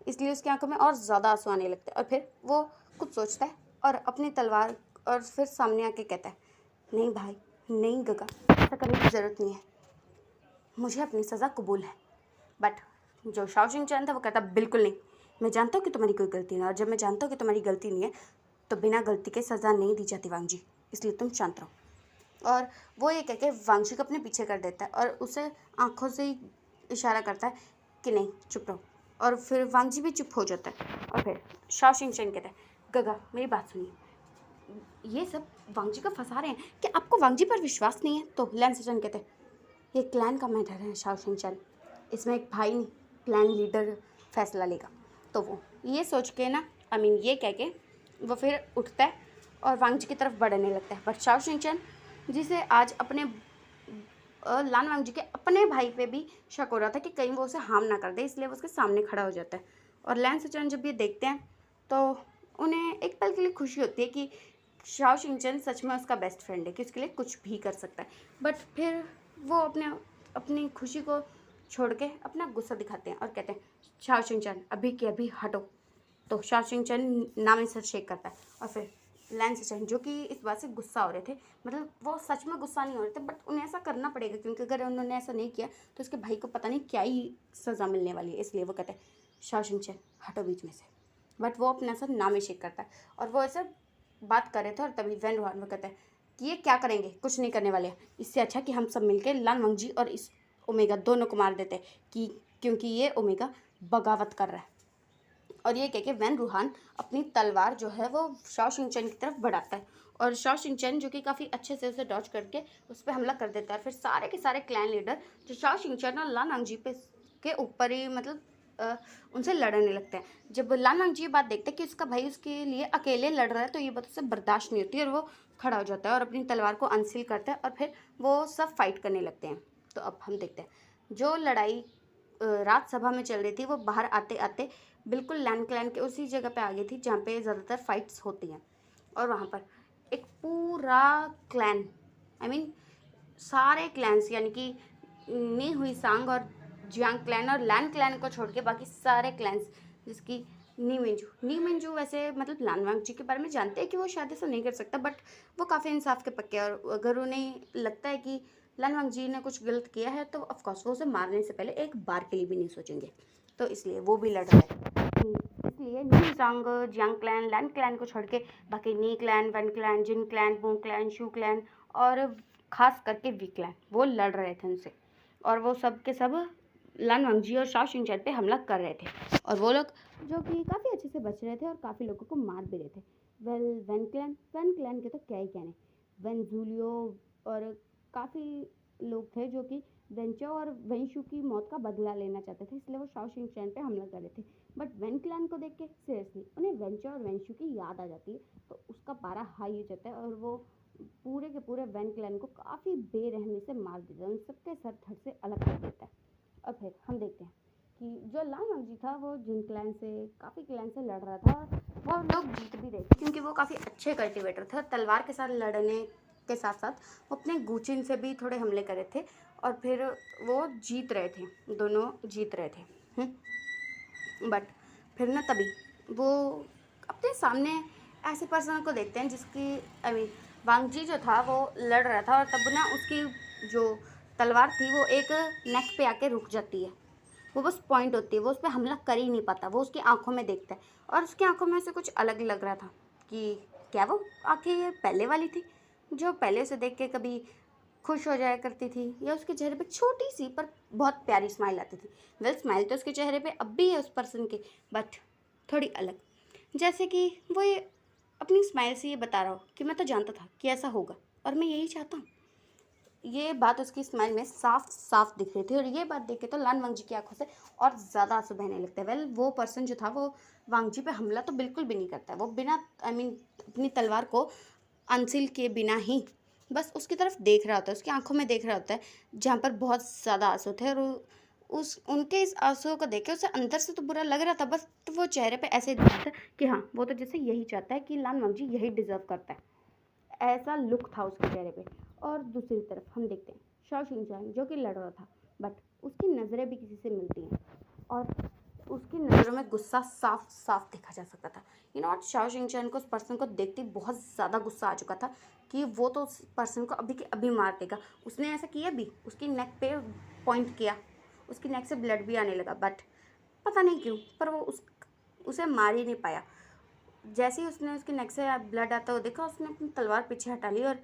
Speaker 1: इसलिए उसकी आंखों में और ज़्यादा आंसू आने लगते हैं। और फिर वो कुछ सोचता है और अपनी तलवार और फिर सामने आके कहता है नहीं भाई, नहीं गगा, ऐसा करने की ज़रूरत नहीं है, मुझे अपनी सज़ा कबूल है। बट जो शाओ शिंगचैन था वो कहता बिल्कुल नहीं, मैं जानता हूँ कि तुम्हारी कोई गलती नहीं है और जब मैं जानता हूँ कि तुम्हारी गलती नहीं है तो बिना गलती के सज़ा नहीं दी जाती वांगजी, इसलिए तुम शांत रहो। और वो ये कह के वांगजी को अपने पीछे कर देता है और उसे आंखों से ही इशारा करता है कि नहीं चुप रहो, और फिर वांगजी भी चुप हो जाता है। और फिर शाओ शिंगचैन कहता है गगा मेरी बात सुनिए, ये सब वांगजी को फंसा रहे हैं कि आपको वांगजी पर विश्वास नहीं है। तो लैन शिंगचैन कहते हैं ये क्लैन का मैटर है शाओ शिंगचैन, इसमें एक भाई नहीं क्लैन लीडर फैसला लेगा। तो वो ये सोच के ना ये कह के वो फिर उठता है और वांगजी की तरफ बढ़ने लगता है। बट शाओ शिंगचैन जिसे आज अपने लान वांगजी के अपने भाई पे भी शक हो रहा था कि कहीं वो उसे हार्म ना कर दे, इसलिए वो उसके सामने खड़ा हो जाता है। और लैन शिंगचैन जब ये देखते हैं तो उन्हें एक पल के लिए खुशी होती है कि शाओ शिंगचैन सच में उसका बेस्ट फ्रेंड है कि उसके लिए कुछ भी कर सकता है। बट फिर वो अपनी खुशी को छोड़ के अपना गुस्सा दिखाते हैं और कहते हैं शाओ शिंगचैन अभी के अभी हटो। तो शाओ शिंगचैन नाम सर शेक करता है और फिर लैन शिंगचैन जो कि इस बात से गुस्सा हो रहे थे, मतलब वो सच में गुस्सा नहीं हो रहे थे बट उन्हें ऐसा करना पड़ेगा क्योंकि अगर उन्होंने ऐसा नहीं किया तो उसके भाई को पता नहीं क्या ही सज़ा मिलने वाली है, इसलिए वो कहते हैं शाओ शिंगचैन हटो बीच में से। बट वो अपना सर नाम शेक करता है और वो ऐसे बात कर रहे थे और तभी वैन रूहान में कहता है कि ये क्या करेंगे, कुछ नहीं करने वाले, इससे अच्छा कि हम सब मिलकर लान वांगजी और इस ओमेगा दोनों को मार देते हैं क्योंकि ये ओमेगा बगावत कर रहा है। और ये कह के वैन रूहान अपनी तलवार जो है वो शाओ शिंगचैन की तरफ बढ़ाता है और शाओ शिंगचैन जो कि काफ़ी अच्छे से उसे डॉज करके उस पर हमला कर देता है। फिर सारे के सारे क्लैन लीडर जो शाओ शिंगचैन और लान वांगजी पे के ऊपर ही मतलब उनसे लड़ने लगते हैं। जब लान वांगजी ये बात देखते हैं कि उसका भाई उसके लिए अकेले लड़ रहा है तो ये बात उसे बर्दाश्त नहीं होती और वो खड़ा हो जाता है और अपनी तलवार को अनसील करता है और फिर वो सब फाइट करने लगते हैं। तो अब हम देखते हैं जो लड़ाई राज्यसभा में चल रही थी वो बाहर आते आते बिल्कुल लैन क्लैन के उसी जगह पे आ गई थी जहाँ पे ज़्यादातर फाइट्स होती हैं। और वहाँ पर एक पूरा क्लैन सारे क्लैन्स यानी कि नी हुई सांग और जियांग क्लैन और लैन क्लैन को छोड़ के बाकी सारे क्लैन्स जिसकी नी मिंजू वैसे मतलब लान वांगजी के बारे में जानते हैं कि वो शायद ऐसा नहीं कर सकता, बट वो काफ़ी इंसाफ के पक्के और अगर उन्हें लगता है कि लान वांगजी ने कुछ गलत किया है तो ऑफकोर्स वो उसे मारने से पहले एक बार के लिए भी नहीं सोचेंगे। तो इसलिए वो भी लड़ रहे हैं। इसलिए नी सांग जियांग क्लैन लैन क्लैन को छोड़ के बाकी नी क्लैन वन क्लैन जिन क्लैन बू क्लैन शू क्लैन और खास करके वी क्लैन वो लड़ रहे थे उनसे और वो सब के सब लान वांगजी और शाओ शिंगचैन पे हमला कर रहे थे और वो लोग जो कि काफ़ी अच्छे से बच रहे थे और काफ़ी लोगों को मार भी रहे थे। वेल वैन क्लैन के तो क्या ही कहने, वैन जूलियो और काफ़ी लोग थे जो कि वेंचो और वेंशु की मौत का बदला लेना चाहते थे, इसलिए वो शाओ शिंगचैन पे हमला कर रहे थे। बट वैन क्लैन को देख के सीरियसली उन्हें वेंचो और वेंशु की याद आ जाती है तो उसका पारा हाई हो जाता है और वो पूरे के पूरे वैन क्लैन को काफ़ी बेरहमी से मार देता है, उन सबके सर धड़ से अलग कर देता है। और फिर हम देखते हैं कि जो लान वांगजी था वो जिन क्लैन से काफ़ी क्लैन से लड़ रहा था वो लोग जीत भी रहे थे क्योंकि वो काफ़ी अच्छे कल्टिवेटर थे और तलवार के साथ लड़ने के साथ साथ वो अपने गूचिन से भी थोड़े हमले करे थे और फिर वो जीत रहे थे, दोनों जीत रहे थे। बट फिर ना तभी वो अपने सामने ऐसे पर्सन को देखते हैं जिसकी वांगजी जो था वो लड़ रहा था और तब ना उसकी जो तलवार थी वो एक नेक पे आके रुक जाती है, वो बस पॉइंट होती है, वो उस पर हमला कर ही नहीं पाता, वो उसकी आंखों में देखता है और उसकी आंखों में से कुछ अलग लग रहा था कि क्या वो आंखें ये पहले वाली थी जो पहले से देख के कभी खुश हो जाया करती थी या उसके चेहरे पे छोटी सी पर बहुत प्यारी स्माइल आती थी। वेल स्माइल तो उसके चेहरे पे अब भी है उस पर्सन की, बट थोड़ी अलग, जैसे कि वो ये अपनी स्माइल से ये बता रहा हो कि मैं तो जानता था कि ऐसा होगा और मैं यही चाहता हूँ। ये बात उसकी स्माइल में साफ साफ दिख रही थी और ये बात देख के तो लान वांगजी की आंखों से और ज़्यादा आंसू बहने लगते हैं। वेल वो पर्सन जो था वो वांगजी पे हमला तो बिल्कुल भी नहीं करता है, वो बिना अपनी तलवार को अनसील किए बिना ही बस उसकी तरफ देख रहा होता है, उसकी आंखों में देख रहा होता है जहाँ पर बहुत ज़्यादा आंसू थे और उस उनके इस आंसुओं को देख के उसे अंदर से तो बुरा लग रहा था, बस तो वो चेहरे पे ऐसे दिख रहा था कि हाँ वो तो जैसे यही चाहता है कि लान वांगजी यही डिज़र्व करता है, ऐसा लुक था उसके चेहरे पे। और दूसरी तरफ हम देखते हैं शाओ शिंगचैन जो कि लड़ रहा था बट उसकी नज़रें भी किसी से मिलती हैं और उसकी नज़रों में गुस्सा साफ साफ देखा जा सकता था। नॉट शाओ शिंगचैन को उस पर्सन को देखते ही बहुत ज़्यादा गुस्सा आ चुका था कि वो तो उस पर्सन को अभी के अभी मार देगा। उसने ऐसा किया भी, उसकी नेक पे पॉइंट किया, उसकी नेक से ब्लड भी आने लगा, बट पता नहीं क्यों पर वो उसे मार ही नहीं पाया। जैसे ही उसने उसके नेक से ब्लड आता हुआ देखा उसने अपनी तलवार पीछे हटा ली और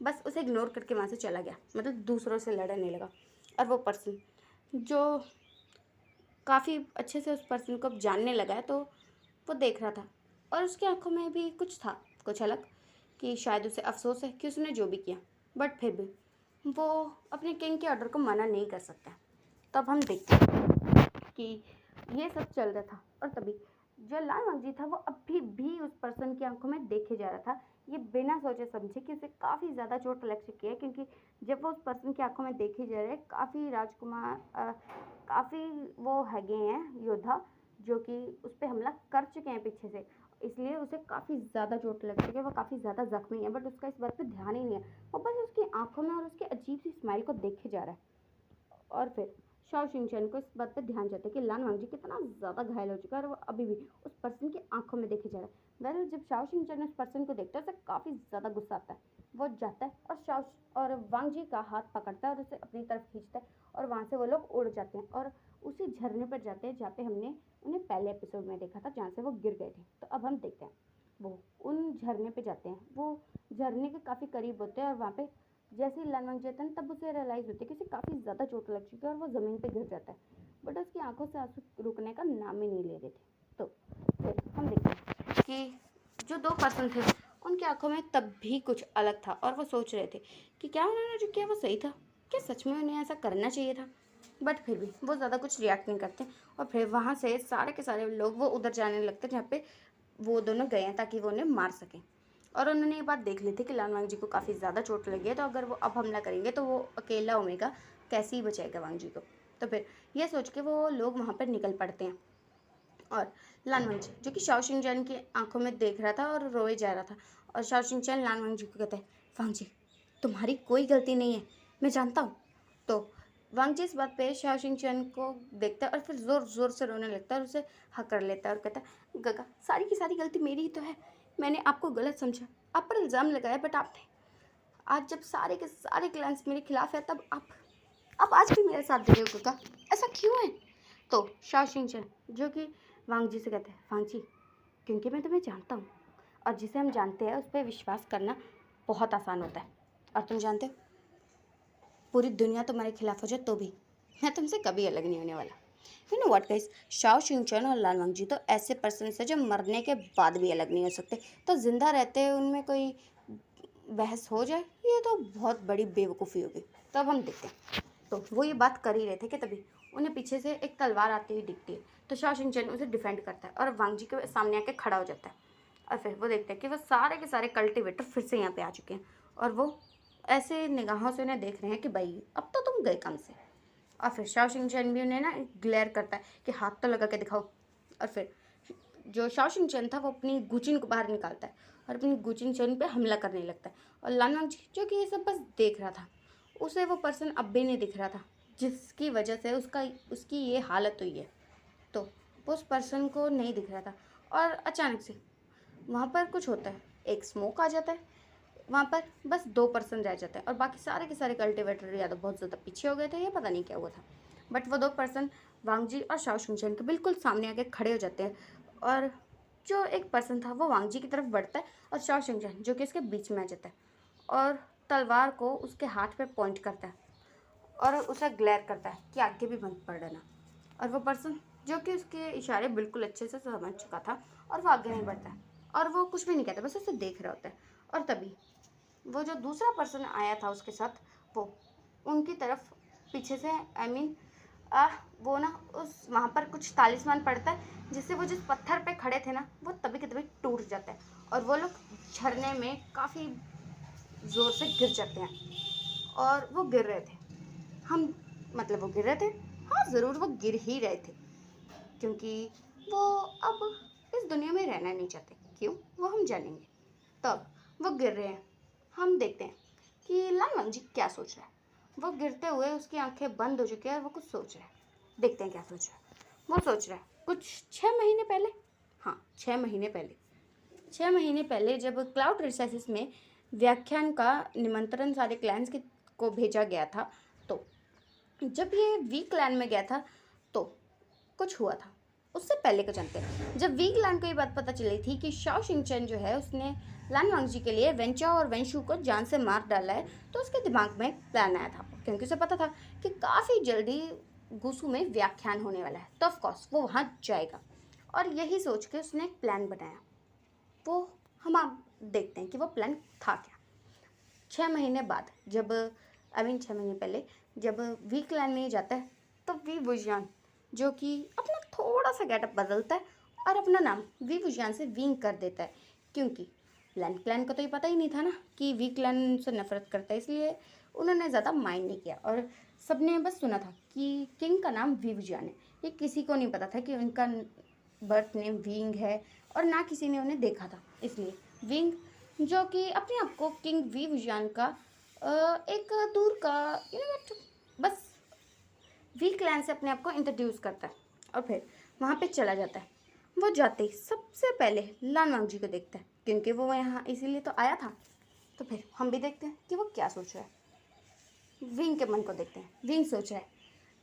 Speaker 1: बस उसे इग्नोर करके वहाँ से चला गया, मतलब दूसरों से लड़ने लगा। और वो पर्सन जो काफ़ी अच्छे से उस पर्सन को जानने लगा है तो वो देख रहा था और उसकी आंखों में भी कुछ था, कुछ अलग, कि शायद उसे अफसोस है कि उसने जो भी किया, बट फिर भी वो अपने किंग के ऑर्डर को मना नहीं कर सकता। तब हम देखते हैं कि ये सब चल रहा था और तभी जो लान वांगजी था वो अभी भी उस पर्सन की आंखों में देखे जा रहा था, ये बिना सोचे समझे कि उसे काफ़ी ज़्यादा चोट लग चुकी है क्योंकि जब वो उस पर्सन की आंखों में देखे जा रहे हैं काफ़ी राजकुमार काफ़ी वो हैगे हैं योद्धा जो कि उस पर हमला कर चुके हैं पीछे से, इसलिए उसे काफ़ी ज़्यादा चोट लग चुकी है, वो काफ़ी ज़्यादा जख्मी है, बट उसका इस बात पे ध्यान ही नहीं है, वो बस उसकी आंखों में और उसकी अजीब सी स्माइल को देखे जा रहा है। और फिर शाओ शिंगचैन को इस बात पर ध्यान जाता है कि लान वांगजी कितना ज़्यादा घायल हो चुका है और वो अभी भी उस पर्सन की आंखों में देखे जा रहा है। वेल जब शाओ शिंगचैन उस पर्सन को देखता है उसे काफ़ी ज़्यादा गुस्सा आता है, वो जाता है और वांगजी का हाथ पकड़ता है और उसे अपनी तरफ खींचता है और वहाँ से वो लोग उड़ जाते हैं और उसी झरने पर जाते हैं जहाँ पे हमने उन्हें पहले एपिसोड में देखा था जहाँ से वो गिर गए थे। तो अब हम देखते हैं वो उन झरने पे जाते हैं, वो झरने के काफ़ी करीब होते हैं और वहाँ पे जैसे ही लान वांगजी जाता है तब उसे रियलाइज़ होती है कि उसे काफ़ी ज़्यादा चोट लग चुकी है और वो ज़मीन पे गिर जाता है, बट उसकी आंखों से आंसू रुकने का नाम ही नहीं ले रहे थे। तो फिर हम देखते हैं कि जो दो पर्सन थे उनकी आंखों में तब भी कुछ अलग था और वो सोच रहे थे कि क्या उन्होंने जो किया वो सही था, क्या सच में उन्हें ऐसा करना चाहिए था। बट फिर भी वो ज़्यादा कुछ रिएक्ट नहीं करते और फिर वहाँ से सारे के सारे लोग वो उधर जाने लगते जहाँ पे वो दोनों गए हैं ताकि वो उन्हें मार सकें। और उन्होंने ये बात देख ली थी कि लान वांग जी को काफ़ी ज़्यादा चोट लगी है, तो अगर वो अब हमला करेंगे तो वो अकेला ओमेगा कैसे ही बचाएगा वांग जी को। तो फिर ये सोच के वो लोग वहाँ पर निकल पड़ते हैं और लान वांग जी जो कि शाओ शिंगचैन की आंखों में देख रहा था और रोए जा रहा था, और शाओ शिंगचैन लान वांग जी को कहता है, वांग जी तुम्हारी कोई गलती नहीं है, मैं जानता हूँ। तो वांग जी इस बात पे शाओ शिंगचैन को देखता है और फिर ज़ोर ज़ोर से रोने लगता है और उसे हक कर लेता है और कहता है, गगा सारी की सारी गलती मेरी ही तो है, मैंने आपको गलत समझा, आप पर इल्ज़ाम लगाया, बट आपने आज जब सारे के सारे क्लाइंट्स मेरे खिलाफ है तब आप आज भी मेरे साथ दे रहे हो गगा, ऐसा क्यों है। तो शाओ शिंगचैन जो कि वांग जी से कहते हैं, वांग जी क्योंकि मैं तुम्हें जानता हूँ और जिसे हम जानते हैं उस पर विश्वास करना बहुत आसान होता है, और तुम जानते हो पूरी दुनिया तुम्हारे खिलाफ हो जाए तो भी मैं तुमसे कभी अलग नहीं होने वाला। You know what guys, Xiao Xingchen और लान वांग जी तो ऐसे पर्सन है जो मरने के बाद भी अलग नहीं हो सकते, तो जिंदा रहते हैं उनमें कोई बहस हो जाए ये तो बहुत बड़ी बेवकूफ़ी होगी। तो अब हम देखते हैं, तो वो ये बात कर ही रहे थे कि तभी उन्हें पीछे से एक तलवार आती हुई दिखती है, तो शाओ शिंगचैन उसे डिफेंड करता है और वांग जी के सामने आके खड़ा हो जाता है। और फिर वो देखते हैं कि वो सारे के सारे कल्टिवेटर फिर से यहाँ पे आ चुके हैं और वो ऐसे निगाहों से उन्हें देख रहे हैं कि भाई अब तो तुम गए काम से। और फिर शाओ शिंगचैन भी उन्हें ना ग्लेयर करता है कि हाथ तो लगा के दिखाओ। और फिर जो शाओ शिंगचैन था वो अपनी गुचिन को बाहर निकालता है और अपनी गुचिन से उन पर हमला करने लगता है, और लान वांग जी जो कि ये सब बस देख रहा था, उसे वो पर्सन अब भी नहीं दिख रहा था जिसकी वजह से उसकी ये हालत हुई है। तो वो उस पर्सन को नहीं दिख रहा था और अचानक से वहाँ पर कुछ होता है, एक स्मोक आ जाता है, वहाँ पर बस दो पर्सन रह जाते हैं और बाकी सारे के सारे कल्टिवेटर या तो बहुत ज़्यादा पीछे हो गए थे या पता नहीं क्या हुआ था, बट वो दो पर्सन वांग जी और शाओ शिंगचैन के बिल्कुल सामने आके खड़े हो जाते हैं। और जो एक पर्सन था वो वांग जी की तरफ बढ़ता है और शाओ शिंगचैन जो कि उसके बीच में आ जाता है और तलवार को उसके हाथ पे पॉइंट करता है और उसे ग्लेयर करता है कि आगे भी बंद पड़ देना। और वो पर्सन जो कि उसके इशारे बिल्कुल अच्छे से समझ चुका था और वो आगे नहीं बढ़ता है और वो कुछ भी नहीं कहता, बस उसे देख रहा होता है। और तभी वो जो दूसरा पर्सन आया था उसके साथ वो उनकी तरफ पीछे से वो ना उस वहाँ पर कुछ तालिस्मान पड़ता है जिससे वो जिस पत्थर पे खड़े थे ना वो तभी के तभी टूट जाता है और वो लोग झरने में काफ़ी ज़ोर से गिर जाते हैं। और वो गिर रहे थे, हम मतलब वो गिर रहे थे, हाँ ज़रूर वो गिर ही रहे थे क्योंकि वो अब इस दुनिया में रहना नहीं चाहते। क्यों, वो हम जानेंगे। तब वो गिर रहे हैं, हम देखते हैं कि लान वांग जी क्या सोच रहा है। वो गिरते हुए उसकी आंखें बंद हो चुकी है और वो कुछ सोच रहा है, देखते हैं क्या सोच रहा है। वो सोच रहा है कुछ 6 महीने पहले, हाँ 6 महीने पहले जब क्लाउड रिसर्चेस में व्याख्यान का निमंत्रण सारे क्लाइंट्स को भेजा गया था, तो जब ये वी क्लैन में गया था तो कुछ हुआ था। उससे पहले को जानते हैं, जब वी क्लैन को ये बात पता चली थी कि शाओ शिंगचैन जो है उसने लान वांग जी के लिए वेंचा और वेंशु को जान से मार डाला है, तो उसके दिमाग में एक प्लान आया था क्योंकि उसे पता था कि काफ़ी जल्दी गुसू में व्याख्यान होने वाला है, तो ऑफकोर्स वो वहाँ जाएगा। और यही सोच के उसने एक प्लान बनाया। वो हम आप देखते हैं कि वो प्लान था क्या। 6 महीने बाद जब 6 महीने पहले जब वी क्लैन में जाता है तो वी वुजियान जो कि अपना थोड़ा सा गेटअप बदलता है और अपना नाम वी वुजियान से विंग कर देता है, क्योंकि लैंड क्लैन को तो ये पता ही नहीं था ना कि वी क्लैन से नफरत करता है, इसलिए उन्होंने ज़्यादा माइंड नहीं किया और सबने बस सुना था कि किंग का नाम वी वुजियान है। ये किसी को नहीं पता था कि उनका बर्थ नेम विंग है और ना किसी ने उन्हें देखा था, इसलिए विंग जो कि अपने आप को किंग वी वुजियान का एक दूर का बस वी क्लैन से अपने आप को इंट्रोड्यूस करता है और फिर वहाँ पे चला जाता है। वो जाते ही सबसे पहले लान वांग जी को देखता है क्योंकि वो यहाँ इसीलिए तो आया था। तो फिर हम भी देखते हैं कि वो क्या सोच रहा है। विंग के मन को देखते हैं। विंग सोच रहा है,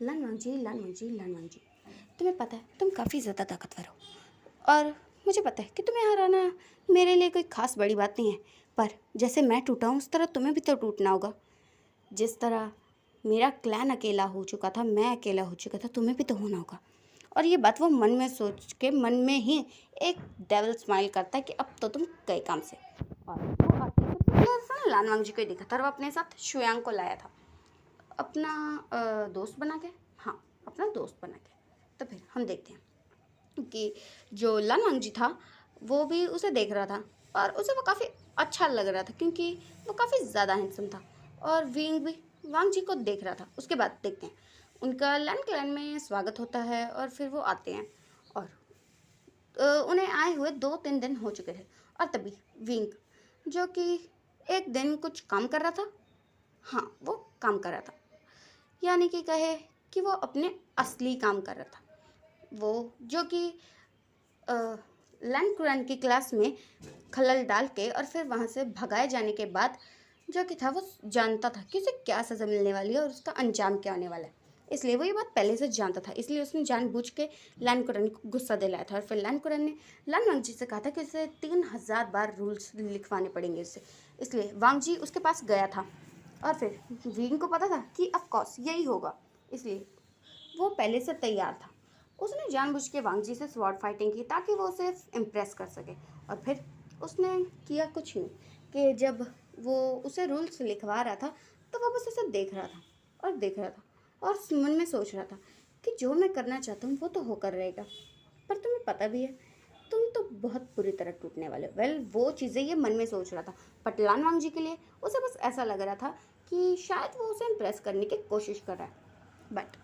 Speaker 1: लान वांग जी, लान वांग जी, लान वांग जी, तुम्हें पता है तुम काफ़ी ज़्यादा ताकतवर हो और मुझे पता है कि तुम्हें हराना मेरे लिए कोई ख़ास बड़ी बात नहीं है, पर जैसे मैं टूटा हूँ उस तरह तुम्हें भी तो टूटना होगा। जिस तरह मेरा क्लैन अकेला हो चुका था, मैं अकेला हो चुका था, तुम्हें भी तो होना होगा। और ये बात वो मन में सोच के मन में ही एक डेविल स्माइल करता है कि अब तो तुम गए काम से। और वो आते ही सबसे पहले उसने लान वांगजी को ही देखा था और वो अपने साथ शुयांग को लाया था अपना दोस्त बना के। हाँ, अपना दोस्त बना के। तो फिर हम देखते हैं कि जो लान वांगजी था वो भी उसे देख रहा था और उसे वो काफ़ी अच्छा लग रहा था क्योंकि वो काफ़ी ज़्यादा हैंडसम था। और विंग भी वांग जी को देख रहा था। उसके बाद देखते हैं उनका लैन क्लैन में स्वागत होता है और फिर वो आते हैं और उन्हें आए हुए 2-3 दिन हो चुके थे। और तभी विंग जो कि एक दिन कुछ काम कर रहा था, हाँ वो काम कर रहा था, यानी कि कहे कि वो अपने असली काम कर रहा था। वो जो कि लैन कुरान की क्लास में खलल डाल के और फिर वहाँ से भगाए जाने के बाद जो कि था वो जानता था कि उसे क्या सज़ा मिलने वाली है और उसका अंजाम क्या होने वाला है। इसलिए वो ये बात पहले से जानता था, इसलिए उसने जानबूझ के लैन कुरान को गुस्सा दिलाया था। और फिर लैन कुरान ने लैन वांगजी से कहा था कि उसे 3000 बार रूल्स लिखवाने पड़ेंगे उससे। इसलिए वांगजी उसके पास गया था और फिर विंग को पता था कि ऑफकोर्स यही होगा, इसलिए वो पहले से तैयार था। उसने जानबूझ के वांगजी से स्वॉर्ड फाइटिंग की ताकि वो उसे इम्प्रेस कर सके। और फिर उसने किया कुछ नहीं कि जब वो उसे रूल्स लिखवा रहा था तो वो बस उसे देख रहा था और देख रहा था और मन में सोच रहा था कि जो मैं करना चाहता हूँ वो तो होकर रहेगा, पर तुम्हें पता भी है तुम तो बहुत बुरी तरह टूटने वाले हो। वो चीज़ें ये मन में सोच रहा था। पटलान वांगजी के लिए उसे बस ऐसा लग रहा था कि शायद वो उसे इम्प्रेस करने की कोशिश कर रहा है, बट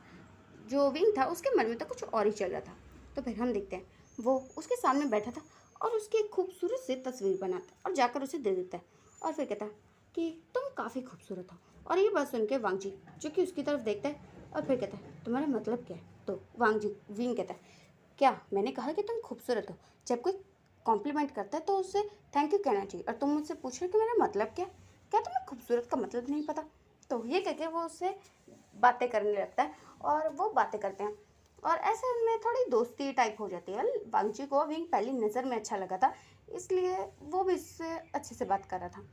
Speaker 1: जो विंग था उसके मन में तो कुछ और ही चल रहा था। तो फिर हम देखते हैं वो उसके सामने बैठा था और उसकी एक खूबसूरत सी तस्वीर बनाता है और जाकर उसे दे देता है और फिर कहता है कि तुम काफ़ी खूबसूरत हो। और ये बात सुन के वांगजी जो कि उसकी तरफ देखता है और फिर कहता है तुम्हारा मतलब क्या है। तो वांगजी विंग कहता है क्या मैंने कहा कि तुम खूबसूरत हो। जब कोई कॉम्प्लीमेंट करता है तो उससे थैंक यू कहना चाहिए और तुम मुझसे पूछ रहे हो कि मेरा मतलब क्या है, क्या तुम्हें खूबसूरत का मतलब नहीं पता। तो ये कह के वो उससे बातें करने लगता है और वो बातें करते हैं और ऐसे उनमें थोड़ी दोस्ती टाइप हो जाती है। वांगजी को विंग पहली नज़र में अच्छा लगा था, इसलिए वो भी इससे अच्छे से बात कर रहा था।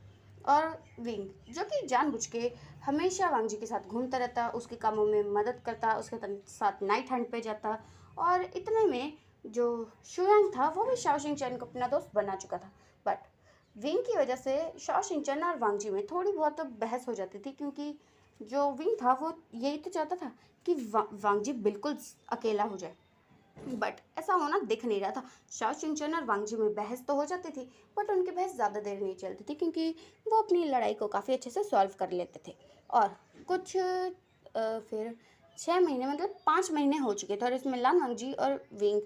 Speaker 1: और विंग जो कि जानबूझ के हमेशा वांगजी के साथ घूमता रहता, उसके कामों में मदद करता, उसके साथ नाइट हंट पे जाता। और इतने में जो शुयांग था वो भी शाओ शिंगचैन को अपना दोस्त बना चुका था। बट विंग की वजह से शाओ शिंगचैन और वांगजी में थोड़ी बहुत बहस हो जाती थी क्योंकि जो विंग था वो यही तो चाहता था कि वांगजी बिल्कुल अकेला हो जाए, बट ऐसा होना दिख नहीं रहा था। शाओ शिंगचैन और वांगजी में बहस तो हो जाती थी बट उनकी बहस ज़्यादा देर नहीं चलती थी क्योंकि वो अपनी लड़ाई को काफ़ी अच्छे से सॉल्व कर लेते थे। और कुछ फिर 6 महीने मतलब 5 महीने हो चुके थे और इसमें लान वांगजी और विंग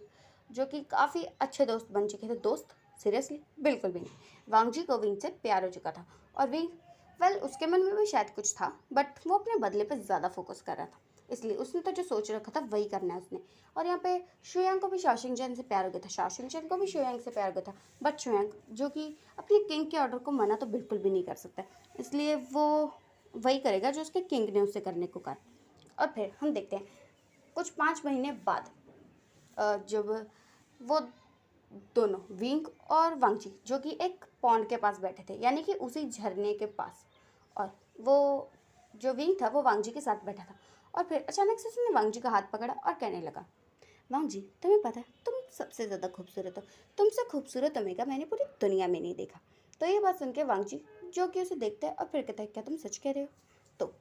Speaker 1: जो कि काफ़ी अच्छे दोस्त बन चुके थे। दोस्त सीरियसली बिल्कुल भी नहीं। वांगजी को विंग से प्यार हो चुका था और विंग उसके मन में भी शायद कुछ था बट वो अपने बदले पर ज़्यादा फोकस कर रहा था, इसलिए उसने तो जो सोच रखा था वही करना है उसने। और यहाँ पे शुयांग को भी शाओ शिंगचैन से प्यार हो गया था, शाओ शिंगचैन को भी शुयांग से प्यार हो गया था। बट शुयांग जो कि अपने किंग के ऑर्डर को मना तो बिल्कुल भी नहीं कर सकता, इसलिए वो वही करेगा जो उसके किंग ने उसे करने को कहा। और फिर हम देखते हैं कुछ 5 महीने बाद जब वो दोनों विंग और वांगजी जो कि एक पॉन्ड के पास बैठे थे, यानी कि उसी झरने के पास, और वो जो विंग था वो वांगजी के साथ बैठा था। और फिर अचानक से उसने वांगजी का हाथ पकड़ा और कहने लगा वांगजी तुम्हें पता है तुम सबसे ज़्यादा खूबसूरत हो, तुमसे खूबसूरत ओमेगा मैंने पूरी दुनिया में नहीं देखा। तो ये बात सुन के वांगजी जो कि उसे देखता है और फिर कहता है क्या तुम सच कह रहे हो। तो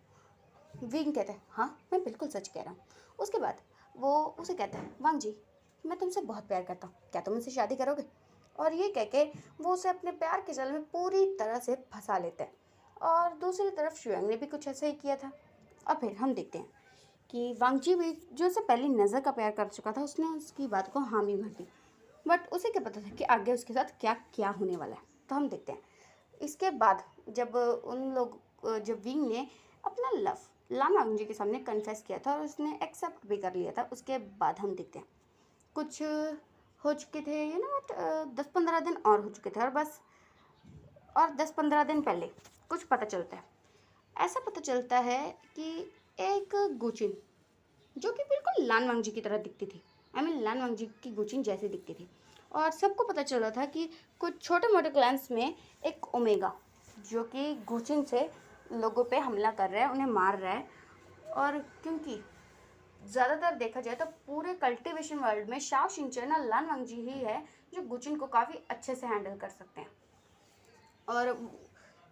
Speaker 1: विंग कहता है हाँ मैं बिल्कुल सच कह रहा हूँ। उसके बाद वो उसे कहता है वांगजी मैं तुमसे बहुत प्यार करता हूँ, क्या तुम मुझसे शादी करोगे। और ये कह के वो उसे अपने प्यार के जाल में पूरी तरह से फंसा लेते हैं। और दूसरी तरफ शुयांग ने भी कुछ ऐसा ही किया था। और फिर हम देखते हैं कि वांगजी भी जो उसे पहली नज़र का प्यार कर चुका था उसने उसकी बात को हामी भर दी, बट उसे क्या पता था कि आगे उसके साथ क्या क्या होने वाला है। तो हम देखते हैं इसके बाद जब उन लोग जब विंग ने अपना लव लान वांगजी के सामने कन्फेस किया था और उसने एक्सेप्ट भी कर लिया था, उसके बाद हम देखते हैं कुछ हो चुके थे 10-15 दिन और हो चुके थे और बस और 10-15 दिन पहले कुछ पता चलता है। ऐसा पता चलता है कि एक गुचिन जो कि बिल्कुल लान वांगजी की तरह दिखती थी, लान वांगजी की गुचिन जैसी दिखती थी, और सबको पता चला था कि कुछ छोटे मोटे क्लैंस में एक ओमेगा जो कि गुचिन से लोगों पे हमला कर रहा है, उन्हें मार रहा है। और क्योंकि ज़्यादातर देखा जाए तो पूरे कल्टीवेशन वर्ल्ड में शाओ शिनचैन और लान वांगजी ही है जो गुचिन को काफ़ी अच्छे से हैंडल कर सकते हैं। और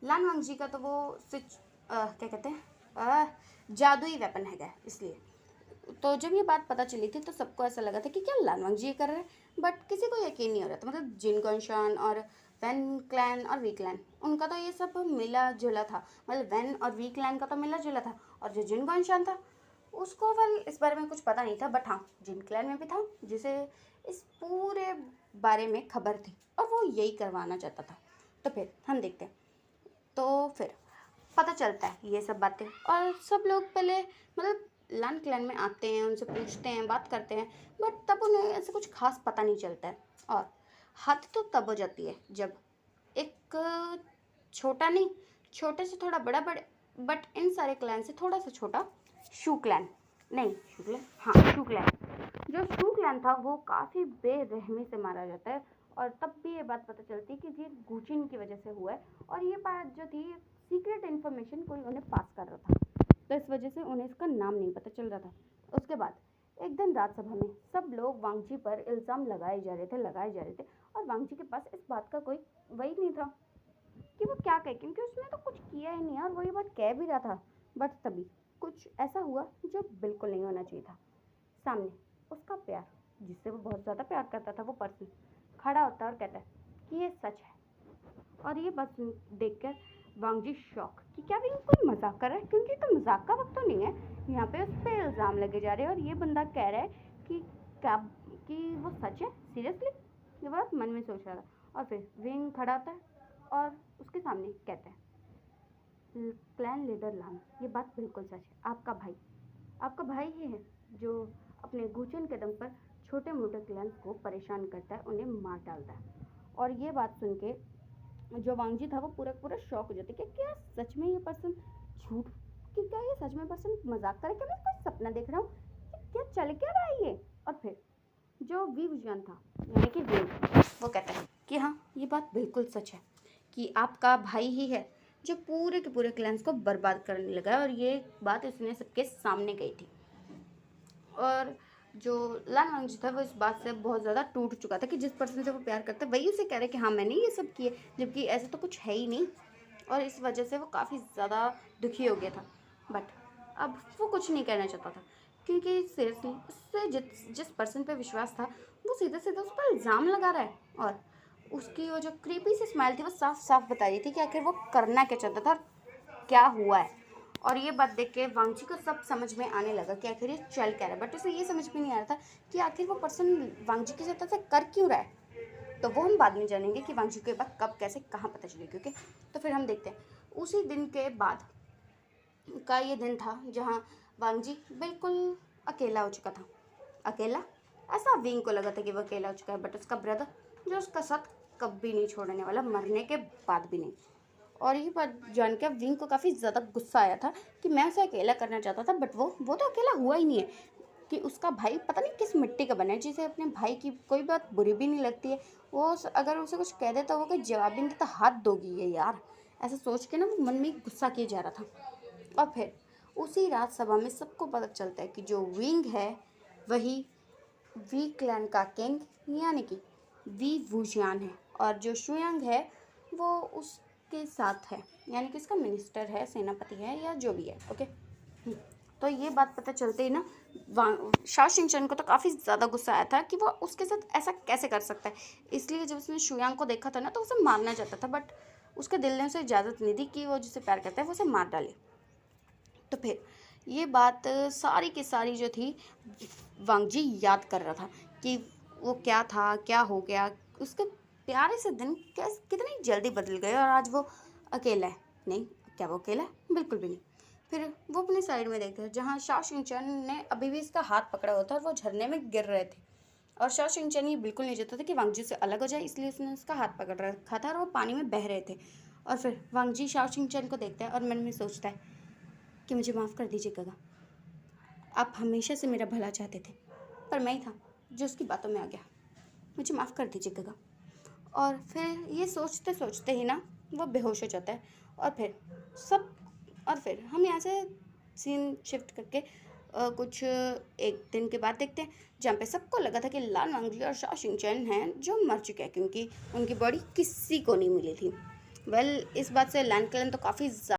Speaker 1: लान वांगजी का तो वो क्या कहते हैं जादुई वेपन है इसलिए। तो जब ये बात पता चली थी तो सबको ऐसा लगा था कि क्या लान वांगजी ये कर रहे हैं, बट किसी को यकीन नहीं हो रहा था। मतलब जिन गोंशान और वैन क्लैन और वी क्लैन उनका तो ये सब मिला जुला था, मतलब वैन और वी क्लैन का तो मिला जुला था, और जो जिन गोंशान था उसको वेल इस बारे में कुछ पता नहीं था। बट हाँ, जिन क्लैन में भी था जिसे इस पूरे बारे में खबर थी और वो यही करवाना चाहता था। तो फिर हम देखते हैं, तो फिर पता चलता है ये सब बातें, और सब लोग पहले मतलब लान क्लैन में आते हैं, उनसे पूछते हैं, बात करते हैं, बट तब उन्हें ऐसे कुछ खास पता नहीं चलता है। और हद तो तब हो जाती है जब एक छोटा नहीं, छोटे से थोड़ा बड़ा बट इन सारे क्लैन से थोड़ा सा छोटा शू क्लैन, नहीं शू क्लैन, हाँ शू क्लैन, जो शू क्लैन था वो काफ़ी बेरहमी से मारा जाता है। और तब भी ये बात पता चलती है कि ये गुचिन की वजह से हुआ है, और ये बात जो थी सीक्रेट इन्फॉर्मेशन कोई उन्हें पास कर रहा था, तो इस वजह से उन्हें इसका नाम नहीं पता चल रहा था। उसके बाद एक दिन राज्यसभा में सब लोग वांगजी पर इल्ज़ाम लगाए जा रहे थे, और वांगजी के पास इस बात का कोई वही नहीं था कि वो क्या कहे, क्योंकि उसने तो कुछ किया ही नहीं और वो ये बात कह भी रहा था। बट तभी कुछ ऐसा हुआ जो बिल्कुल नहीं होना चाहिए था। सामने उसका प्यार, जिससे वो बहुत ज़्यादा प्यार करता था, वो पर्सन खड़ा होता है और कहता है कि ये सच है। और ये बात देखकर वांगजी शॉक कि क्या भी कोई मजाक कर रहा है, क्योंकि तो मजाक का वक्त तो नहीं है, यहाँ पे उस पर इल्ज़ाम लगे जा रहे हैं और ये बंदा कह रहा है कि क्या कि वो सच है, सीरियसली। ये बात मन में सोच रहा था। और फिर विंग खड़ा होता है और उसके सामने कहता है, क्लैन लीडर लान, ये बात बिल्कुल सच है, आपका भाई ही है जो अपने गुचन के दम पर छोटे मोटे क्लैंस को परेशान करता है, उन्हें मार डालता है। और ये बात सुन के जो वांगजी था वो पूरा शॉक हो जाते कि क्या सच में ये पर्सन झूठ, कि क्या ये सच में पर्सन मजाक करे, क्या मैं कोई सपना देख रहा हूँ, क्या चल क्या रहा है ये। और फिर जो वी विजन था यानी कि वो कहता है कि हाँ ये बात बिल्कुल सच है कि आपका भाई ही है जो पूरे के पूरे क्लैंस को बर्बाद करने लगा है, और ये बात उसने सबके सामने कही थी। और जो लान वांगजी था वो इस बात से बहुत ज़्यादा टूट चुका था कि जिस पर्सन से वो प्यार करता है वही उसे कह रहे कि हाँ मैंने ये सब किए, जबकि ऐसा तो कुछ है ही नहीं। और इस वजह से वो काफ़ी ज़्यादा दुखी हो गया था। बट अब वो कुछ नहीं कहना चाहता था, क्योंकि सीरियसली उससे जिस पर्सन पे विश्वास था वो सीधे सीधे उस पर इल्ज़ाम लगा रहा है। और उसकी वो जो क्रीपी सी स्माइल थी वो साफ साफ बता रही थी कि आखिर वो करना क्या चाहता था और क्या हुआ है। और ये बात देख के वांगजी को सब समझ में आने लगा कि आखिर ये चल क्या रहा है, बट उसे ये समझ में नहीं आ रहा था कि आखिर वो पर्सन वांगजी के साथ ऐसा कर क्यों रहा है। तो वो हम बाद में जानेंगे कि वांगजी को ये बात कब कैसे कहाँ पता चलेगी। ओके, तो फिर हम देखते हैं उसी दिन के बाद का ये दिन था जहाँ वांगजी बिल्कुल अकेला हो चुका था। अकेला ऐसा विंग को लगा था कि वो अकेला हो चुका है, बट उसका ब्रदर जो उसका साथ कभी नहीं छोड़ने वाला, मरने के बाद भी नहीं। और ये बात जान के विंग को काफ़ी ज़्यादा गुस्सा आया था कि मैं उसे अकेला करना चाहता था, बट वो तो अकेला हुआ ही नहीं है, कि उसका भाई पता नहीं किस मिट्टी का बना है जिसे अपने भाई की कोई बात बुरी भी नहीं लगती है। वो अगर उसे कुछ कह देता वो कोई जवाब भी नहीं देता, हाथ दोगी ये यार, ऐसा सोच के ना वो मन में गुस्सा किया जा रहा था। और फिर उसी रात सभा में सबको पता चलता है कि जो विंग है वही वी क्लैन का किंग यानी कि वी वुजियान है, और जो शुयांग है वो उसके साथ है, यानी कि उसका मिनिस्टर है, सेनापति है या जो भी है। ओके, तो ये बात पता चलते ही ना शाओ शिनचैन को तो काफ़ी ज़्यादा गुस्सा आया था कि वो उसके साथ ऐसा कैसे कर सकता है। इसलिए जब उसने शुयांग को देखा था ना तो उसे मारना चाहता था, बट उसके दिल ने उसे इजाज़त नहीं दी कि वो जिसे प्यार करता है वो उसे मार डाले। तो फिर ये बात सारी की सारी जो थी वांगजी याद कर रहा था कि वो क्या था, क्या हो गया, उसके प्यारे से दिन कैसे कितनी जल्दी बदल गए, और आज वो अकेला है। नहीं, क्या वो अकेला है? बिल्कुल भी नहीं। फिर वो अपनी साइड में देखा जहाँ शाओ शिनचैन ने अभी भी इसका हाथ पकड़ा हुआ था और वो झरने में गिर रहे थे, और शाओ शिनचैन ये बिल्कुल नहीं चाहता था कि वांगजी से अलग हो जाए, इसलिए उसने उसका हाथ पकड़ रखा था और वो पानी में बह रहे थे। और फिर वांगजी शाओ शिनचैन को देखता है और मन में सोचता है कि मुझे माफ़ कर दीजिए गगा, आप हमेशा से मेरा भला चाहते थे, पर मैं ही था जो उसकी बातों में आ गया, मुझे माफ़ कर दीजिए गगा। और फिर ये सोचते सोचते ही ना वो बेहोश हो जाता है। और फिर हम यहाँ से सीन शिफ्ट करके कुछ एक दिन के बाद देखते हैं, जहाँ पे सबको लगा था कि लाल वांगजी और शा शिनचैन हैं जो मर चुके हैं, क्योंकि उनकी बॉडी किसी को नहीं मिली थी। इस बात से लैन क्लैन तो काफ़ी